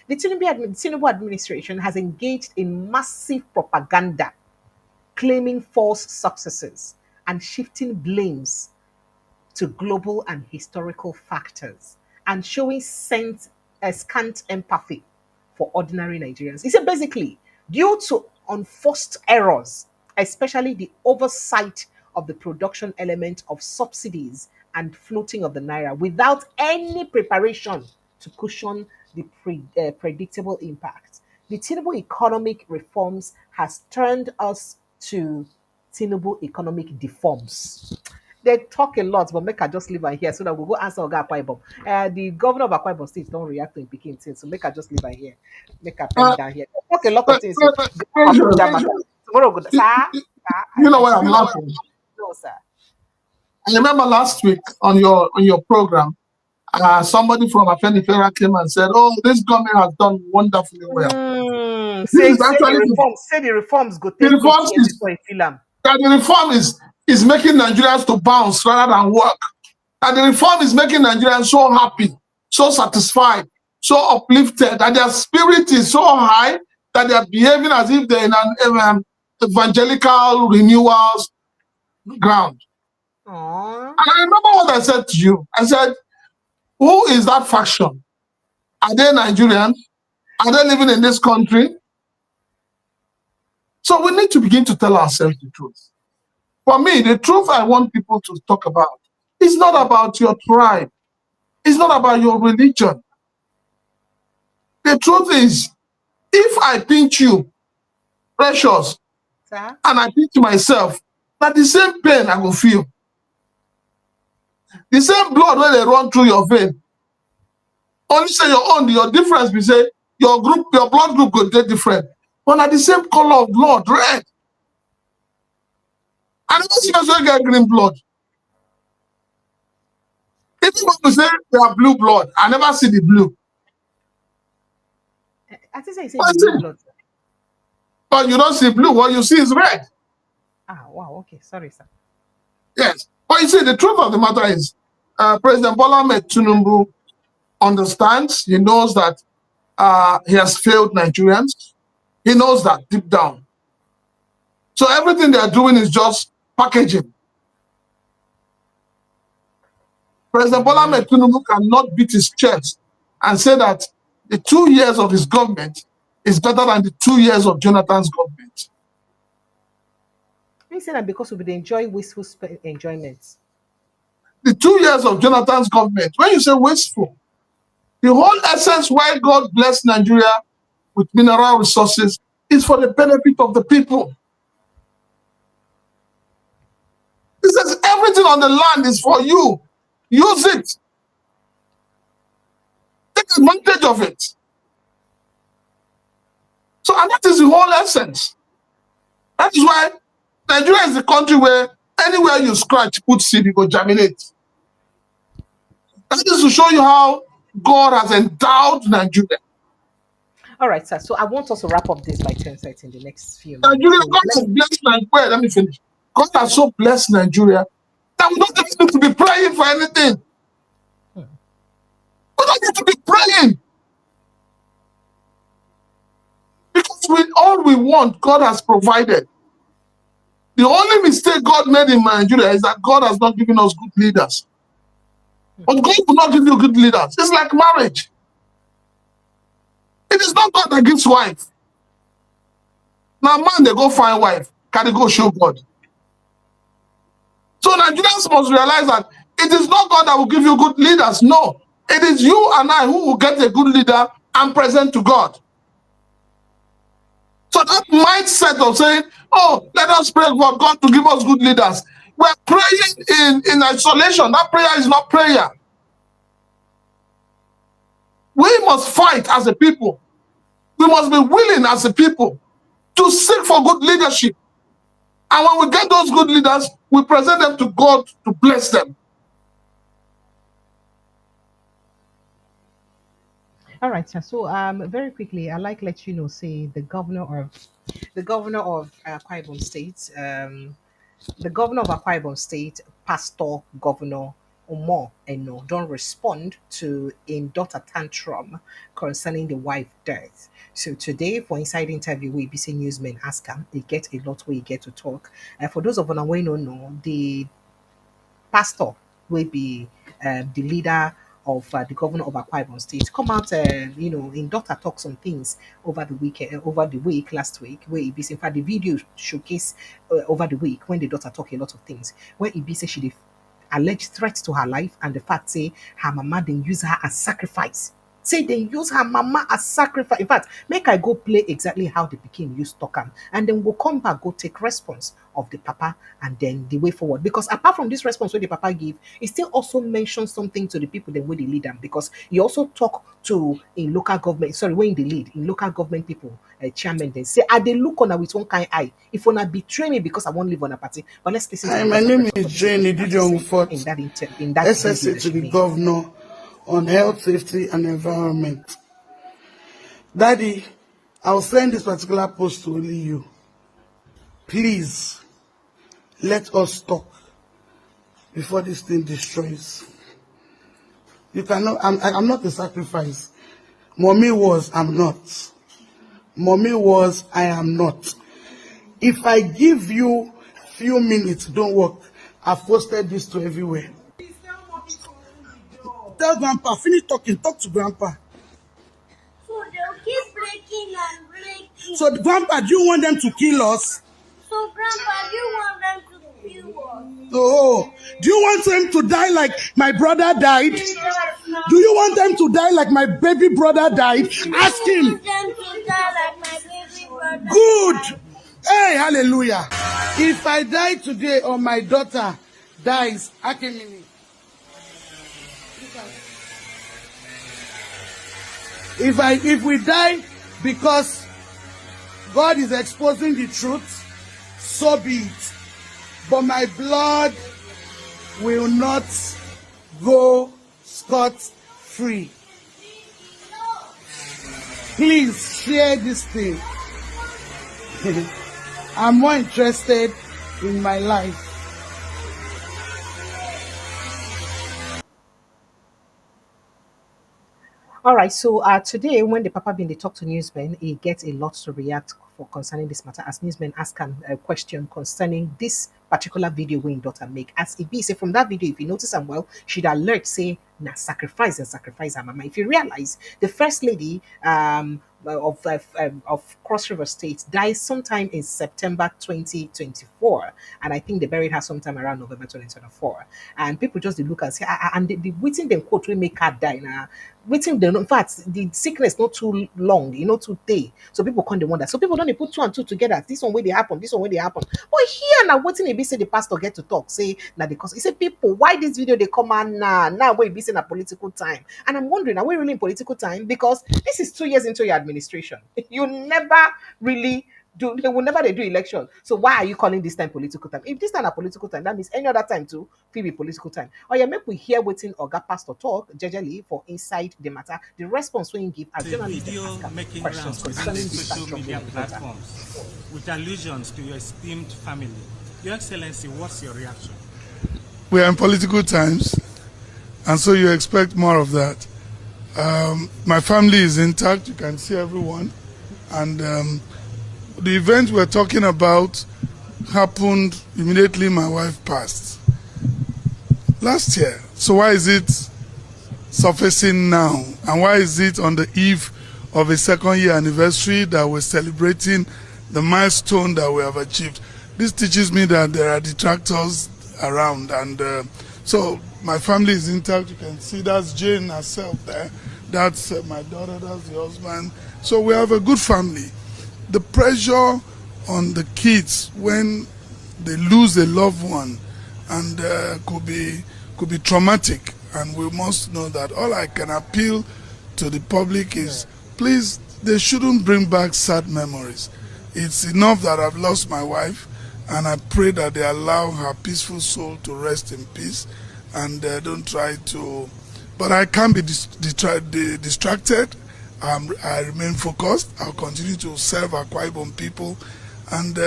the Tinubu administration has engaged in massive propaganda, claiming false successes and shifting blames to global and historical factors and showing scant empathy for ordinary Nigerians. He said basically, due to unforced errors, especially the oversight of the production element of subsidies and floating of the naira without any preparation to cushion the predictable impact. The Tinubu economic reforms has turned us to Tinubu economic deforms. They talk a lot, but make I just leave her here so that we'll go answer Oga Akwa Ibom. The governor of Akwa Ibom State don't react to him picking things, so make I just leave her here. Make her pen Uh, down here. They talk a lot of things. So Precious, tomorrow, good. Sir, you know I why see I'm you. laughing? No, sir. I remember last week on your program, somebody from Afenifera came and said, "Oh, this government has done wonderfully well." This Say is actually the reforms go the take 8 reforms years is before you feel them. that the reform is making Nigerians to bounce rather than work. And the reform is making Nigerians so happy, so satisfied, so uplifted, that their spirit is so high that they are behaving as if they're in an evangelical renewals ground. Aww. And I remember what I said to you. I said, who is that faction? Are they Nigerians? Are they living in this country? So we need to begin to tell ourselves the truth. For me, the truth I want people to talk about is not about your tribe. It's not about your religion. The truth is, if I pinch you, Precious, Sir? and I pinch myself, that the same pain I will feel. The same blood when they run through your vein. Only say your difference be say your blood group go get different. But at the same color of blood, red. I never see us get green blood. If you want to say they are blue blood, I never see the blue. I think I say But, the blue blood. but you don't see blue, what you see is red. Ah, wow, okay. Sorry, sir. Yes. But you see, the truth of the matter is, President Bola Ahmed Tinubu understands. He knows that he has failed Nigerians. He knows that deep down. So everything they are doing is just packaging. President Bola Ahmed Tinubu cannot beat his chest and say that the 2 years of his government is better than the 2 years of Jonathan's government. You say that because we enjoy wasteful enjoyment. The 2 years of Jonathan's government, when you say wasteful, the whole essence why God blessed Nigeria with mineral resources is for the benefit of the people. He says everything on the land is for you. Use it. Take advantage of it. So, and that is the whole essence. That is why Nigeria is the country where anywhere you scratch, put seed, it will germinate. That is to show you how God has endowed Nigeria. All right, sir. So I want us to wrap up this by 10:30 in the next few minutes. Nigeria, God has blessed Nigeria. Let me finish. God has so blessed Nigeria that we don't even need to be praying for anything. We don't need to be praying. Because all we want, God has provided. The only mistake God made in Nigeria is that God has not given us good leaders. But God will not give you good leaders. It's like marriage. It is not God that gives wife. Now, man, they go find wife. Can they go show God? So Nigerians must realize that it is not God that will give you good leaders. No. It is you and I who will get a good leader and present to God. So that mindset of saying, oh, let us pray for God to give us good leaders. We're praying in isolation. That prayer is not prayer. We must fight as a people. We must be willing as a people to seek for good leadership. And when we get those good leaders, we present them to God to bless them. All right, sir. So very quickly, I'd like to let you know, say the governor of Akwa Ibom State, the governor of Akwa Ibom State, Pastor Governor Omo Eno, don't respond to a daughter tantrum concerning the wife death. So today, for inside interview, we APC newsmen ask him, they get a lot where you get to talk. For those of you who don't know, the pastor will be the leader of the governor of Akwa Ibom State come out, in daughter talk some things over the weekend, over the week last week, where he be in fact the video showcase over the week when the daughter talk a lot of things, where he be say she alleged threats to her life and the fact say her mama didn't use her as sacrifice. Say they use her mama as sacrifice. In fact, make I go play exactly how the pikin used talk am, and then we'll come back, go take response of the papa and then the way forward. Because apart from this response where the papa give, he still also mentions something to the people that way they lead them. Because he also talk to in local government, sorry, when they lead in local government people, chairman, they say, they look on her with one kind eye. If wanna betray me because I won't live on a party. But let's listen to Hi, the my rest of name the is Jane Ididionfort, in that SSA video to she the made. governor on health, safety, and environment. Daddy, I'll send this particular post to only you. Please, let us talk before this thing destroys. You cannot, I'm not a sacrifice. Mommy was, I'm not. Mommy was, I am not. If I give you few minutes, don't work. I've posted this to everywhere. Tell Grandpa, finish talking, talk to Grandpa. So they'll keep breaking and breaking. So, Grandpa, do you want them to kill us? So, Grandpa, do you want them to kill us? Oh, do you want them to die like my brother died? Do you want them to die like my baby brother died? Ask him. I want them to die like my baby brother. Good. Died. Hey, hallelujah. If I die today or my daughter dies, Akimini. If we die because God is exposing the truth, so be it. But my blood will not go scot-free. Please share this thing. I'm more interested in my life. All right, so today when the Papa bin they talk to newsmen, he gets a lot to react for concerning this matter as newsmen ask him a question concerning this particular video when daughter make. As it be say from that video, if you notice am well, she'd alert say na sacrifice and sacrifice her mama. If you realize the first lady of Cross River State died sometime in September 2024, and I think they buried her sometime around November 2024. And people just dey look and say, and the waiting them quote will make her die now. Waiting them, in fact, the sickness not too long, not too day. So people can't wonder. So people don't dey put two and two together. This one where they happen, this one where they happen. But here now, waiting it be say the pastor get to talk, say now because he said people, why this video they come on now where it be saying a political time. And I'm wondering, are we really in political time? Because this is 2 years into your administration. You never really do they will never they do election. So why are you calling this time political time? If this time a political time, that means any other time too will be political time. Oh yeah, make we hear waiting Oga Pastor talk jejely for inside the matter. The response when you give as The journalists video ask am making questions rounds within the concerning this social tantrum media wey the daughter. platforms with allusions to your esteemed family. Your Excellency, what's your reaction? We are in political times, and so you expect more of that. My family is intact. You can see everyone. And the event we're talking about happened immediately my wife passed last year. So why is it surfacing now? And why is it on the eve of a second-year anniversary that we're celebrating the milestone that we have achieved? This teaches me that there are detractors around. And so my family is intact. You can see that's Jane herself there. That's my daughter, that's the husband. So we have a good family. The pressure on the kids when they lose a loved one and could be traumatic, and we must know that. All I can appeal to the public is, please, they shouldn't bring back sad memories. It's enough that I've lost my wife, and I pray that they allow her peaceful soul to rest in peace, and don't try to. But I can't be distracted. I remain focused. I'll continue to serve Akwa Ibom people, and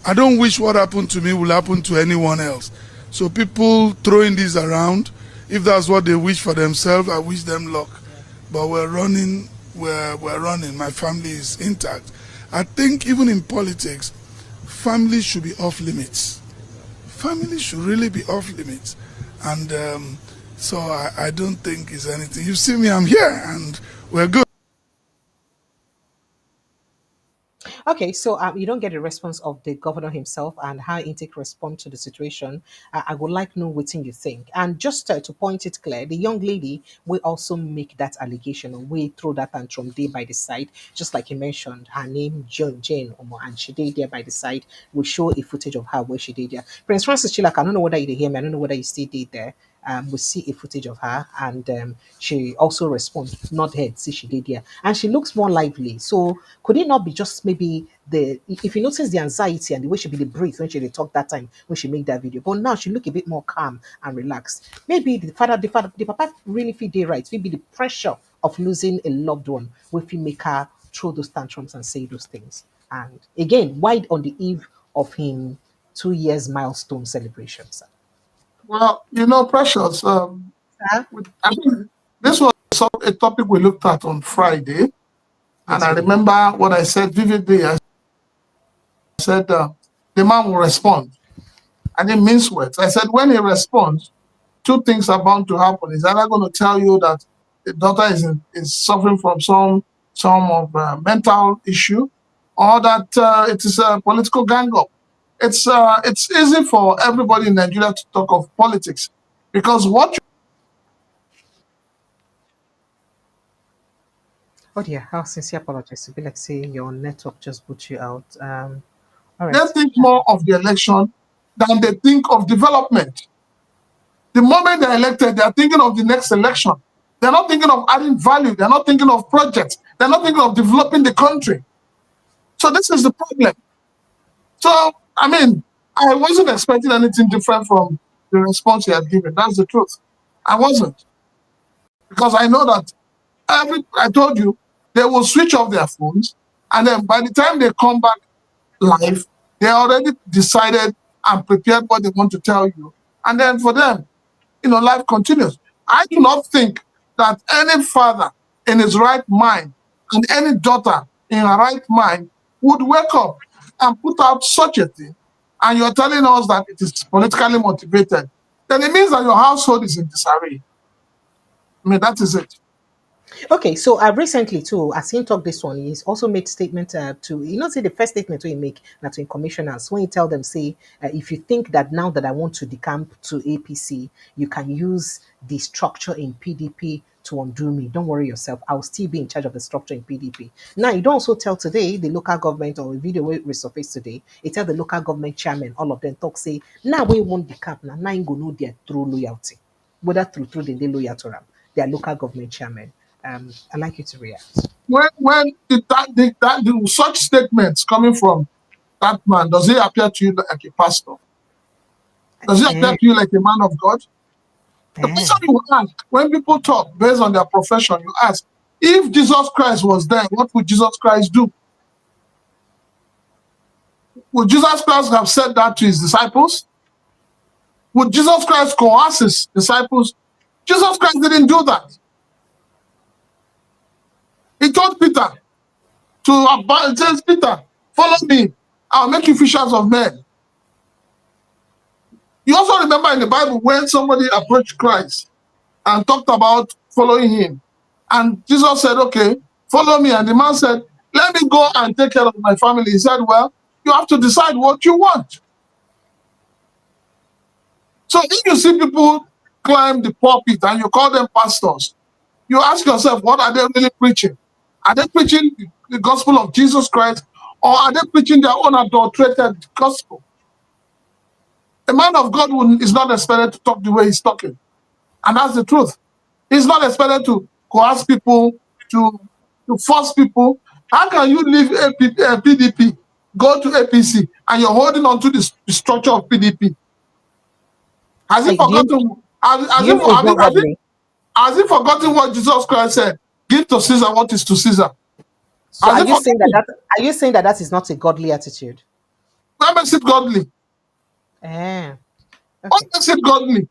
I don't wish what happened to me will happen to anyone else. So people throwing this around, if that's what they wish for themselves, I wish them luck. But we're running. We're running. My family is intact. I think even in politics, family should be off limits. Family should really be off limits, and so I don't think it's anything. You see me, I'm here, and we're good. Okay, so you don't get a response of the governor himself and how intake respond to the situation. I would like to know what you think. And just to point it clear, the young lady will also make that allegation or we throw that tantrum day by the side, just like you mentioned, her name Jane Omo, and she did there by the side. We show a footage of her where she did there. Prince Francis Chilak, I don't know whether you hear me, I don't know whether you still did there. We see a footage of her, and she also responds, "Not head, see she did here," and she looks more lively. So could it not be just maybe the if you notice the anxiety and the way she be the breathe when she dey talk that time when she make that video, but now she look a bit more calm and relaxed. Maybe the papa really feel dey right. Maybe the pressure of losing a loved one will feel make her throw those tantrums and say those things. And again, why on the eve of him 2 years milestone celebrations? Well, Precious, Sir, I mean, this was a topic we looked at on Friday, and yes, I we did. remember what I said vividly. I said the man will respond, and it means words. I said when he responds, two things are bound to happen. He's either going to tell you that the daughter is suffering from some of mental issue, or that it is a political gang up. It's easy for everybody in Nigeria to talk of politics because what Oh dear, how sincere apologies. It be like say your network just put you out. All they right. think more of the election than they think of development. The moment they're elected, they're thinking of the next election. They're not thinking of adding value. They're not thinking of projects. They're not thinking of developing the country. So this is the problem. So, I mean, I wasn't expecting anything different from the response he had given. That's the truth. I wasn't. Because I know that I told you, they will switch off their phones. And then by the time they come back live, they already decided and prepared what they want to tell you. And then for them, life continues. I do not think that any father in his right mind and any daughter in her right mind would wake up and put out such a thing, and you're telling us that it is politically motivated, then it means that your household is in disarray. I mean, that is it. Okay, so recently too, as him talk this one, he's also made statement to say the first statement we make now to commissioners when he tell them say if you think that now that I want to decamp to APC, you can use the structure in PDP to undo me. Don't worry yourself. I'll still be in charge of the structure in PDP. Now you don't also tell today the local government or a video we resurface today. It tell the local government chairman, all of them talk say now we won't decamp now you go know their true loyalty, whether through they loyal to them, their local government chairman. I'd like you to react. When such statements coming from that man, does he appear to you like a pastor? Does he appear to you like a man of God? The question you ask when people talk based on their profession, you ask, if Jesus Christ was there, what would Jesus Christ do? Would Jesus Christ have said that to his disciples? Would Jesus Christ coerce his disciples? Jesus Christ didn't do that. He told Peter to abide. He says, Peter, follow me. I'll make you fishers of men. You also remember in the Bible when somebody approached Christ and talked about following him. And Jesus said, okay, follow me. And the man said, let me go and take care of my family. He said, well, you have to decide what you want. So if you see people climb the pulpit and you call them pastors, you ask yourself, what are they really preaching? Are they preaching the gospel of Jesus Christ, or are they preaching their own adulterated gospel? A man of God is not expected to talk the way he's talking. And that's the truth. He's not expected to coerce people, to force people. How can you leave PDP, go to APC, and you're holding on to the structure of PDP? Has he forgotten? Has he forgotten what Jesus Christ said? Give to Caesar what is to Caesar. So are you saying that is not a godly attitude? What makes it godly? Okay. What makes it godly?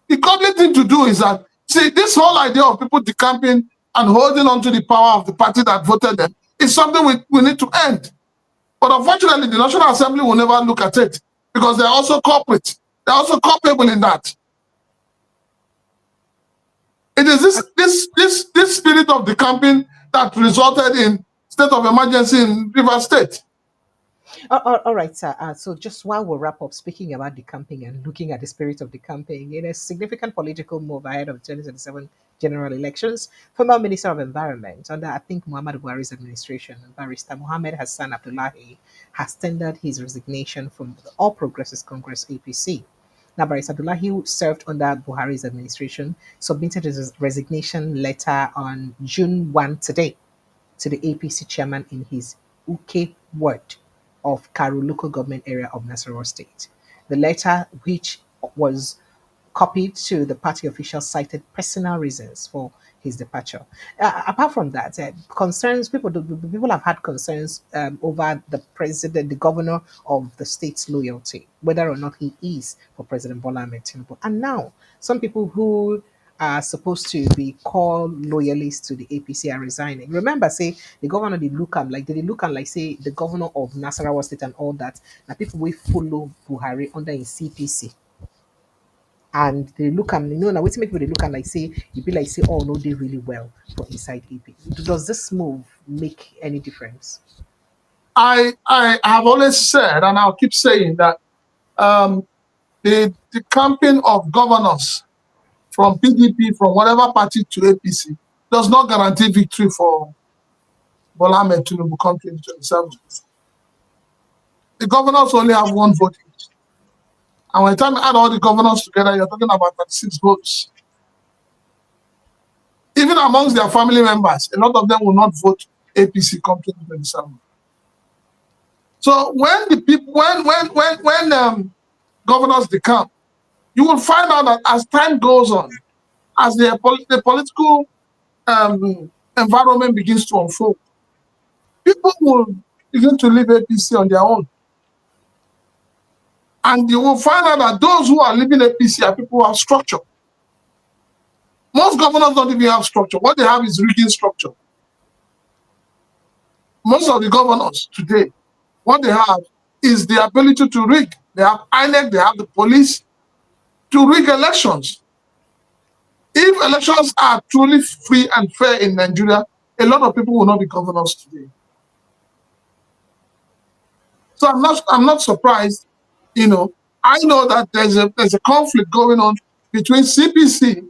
The godly thing to do is that, see, this whole idea of people decamping and holding on to the power of the party that voted them is something we need to end. But unfortunately, the National Assembly will never look at it because they're also corporate. They're also culpable in that. It is this spirit of decamping that resulted in state of emergency in Rivers State. All right, sir. So just while we wrap up speaking about decamping and looking at the spirit of decamping, in a significant political move ahead of 2027 general elections, former Minister of Environment under, I think, Muhammad Buhari's administration, Barrister Mohammed Hassan Abdullahi, has tendered his resignation from the All Progressives Congress APC. Now, Barrister Abdullahi served under Buhari's administration, submitted his resignation letter on June 1 today to the APC chairman in his Uke ward of Karu local government area of Nasarawa State. The letter, which was copied to the party officials, cited personal reasons for his departure. Apart from that, concerns people have had concerns over the president, the governor of the state's loyalty, whether or not he is for President Bola Ahmed Tinubu. And now, some people who are supposed to be called loyalists to the APC are resigning. Remember, say the governor did look at like say the governor of Nasarawa State and all that. Now people will follow Buhari under his CPC. And they look and now wait make people they look and like say you be like say oh no they really well for inside AP. Does this move make any difference? I have always said, and I'll keep saying that the campaign of governors from PDP, from whatever party to APC, does not guarantee victory for Bola Ahmed Tinubu come 2027. The governors only have one vote each. And by the time you add all the governors together, you're talking about 36 votes. Even amongst their family members, a lot of them will not vote APC come 2027. So when the people, when governors decamp, you will find out that as time goes on, as the political environment begins to unfold, people will begin to leave APC on their own. And you will find out that those who are leaving APC are people who have structure. Most governors don't even have structure. What they have is rigging structure. Most of the governors today, what they have is the ability to rig. They have INEC, they have the police to rig elections. If elections are truly free and fair in Nigeria, a lot of people will not be governors today. So I'm not surprised. I know that there's a conflict going on between CPC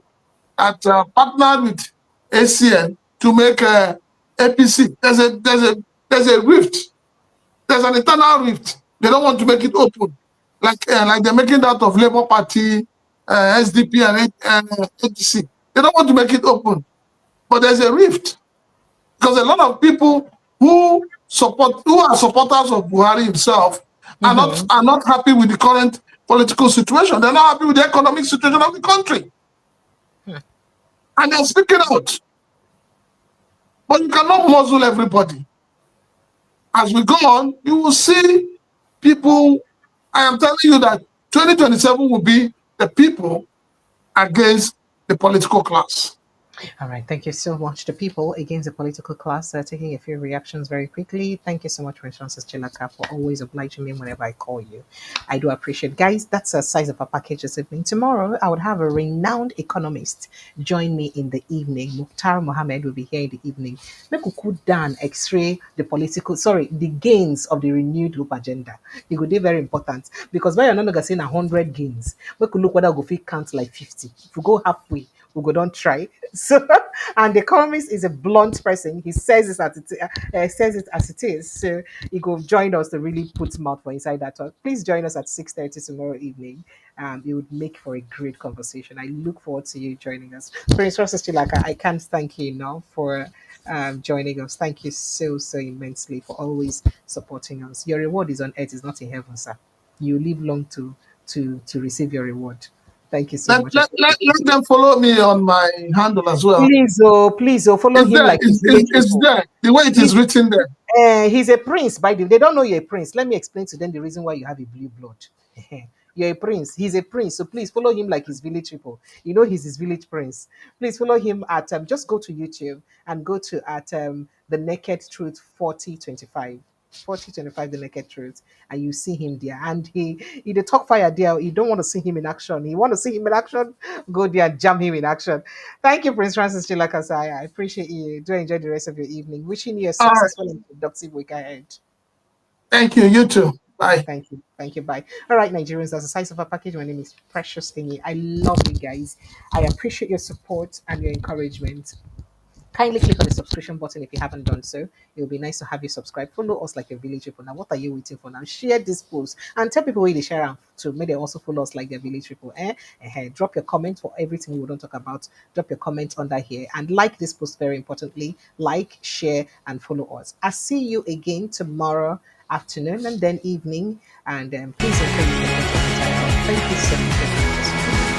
that partnered with ACN to make APC. There's a rift. There's an internal rift. They don't want to make it open, like they're making that of Labour Party, SDP, and APC. They don't want to make it open, but there's a rift because a lot of people who are supporters of Buhari himself are not happy with the current political situation. They're not happy with the economic situation of the country, and they're speaking out. But you cannot muzzle everybody. As we go on, you will see people. I am telling you that 2027 will be the people against the political class. All right. Thank you so much. The people against the political class are taking a few reactions very quickly. Thank you so much, Francis Chilaka, for always obliging me whenever I call you. I do appreciate. Guys, that's the size of our package this evening. Tomorrow, I would have a renowned economist join me in the evening. Mukhtar Mohammed will be here in the evening. Make we cool down, x-ray the gains of the renewed hope agenda. It could be very important because why you're not saying 100 gains. We could look whether we fit count like 50. If we go halfway, we go don't try. So, and the economist is a blunt person. He says says it as it is. So he go join us to really put mouth for inside that talk. Please join us at 6:30 tomorrow evening. It would make for a great conversation. I look forward to you joining us. Prince Ross Chilaka, I can't thank you enough for joining us. Thank you so immensely for always supporting us. Your reward is on earth, is not in heaven, sir. You live long to receive your reward. Thank you so Let, much. let, let, let them follow me on my handle as well. Please, follow It's him there. like his village It's people. there. The way it is He's written there. he's a prince. By the way, they don't know you're a prince. Let me explain to them the reason why you have a blue blood. You're a prince. He's a prince. So please follow him like his village people. You know he's his village prince. Please follow him at just go to YouTube and go to at the Naked Truth 4025. 4025 the naked truth, and you see him there, and he the talk fire there. You don't want to see him in action. You want to see him in action, go there and jam him in action. Thank you, Prince Francis Chilakasai. I appreciate you. Do enjoy the rest of your evening. Wishing you a All right. successful and productive week ahead. Thank you. You too. Bye. Thank you. Thank you. Bye. All right, Nigerians, that's the size of our package. My name is Precious Thingy. I love you guys. I appreciate your support and your encouragement. Kindly click on the subscription button if you haven't done so. It will be nice to have you subscribe. Follow us like a village people. Now, what are you waiting for now? Share this post and tell people where they share them to. May they also follow us like their village people. Drop your comment for everything we don't talk about. Drop your comment under here and like this post very importantly. Like, share, and follow us. I'll see you again tomorrow afternoon and then evening. And please don't forget to thank you so much.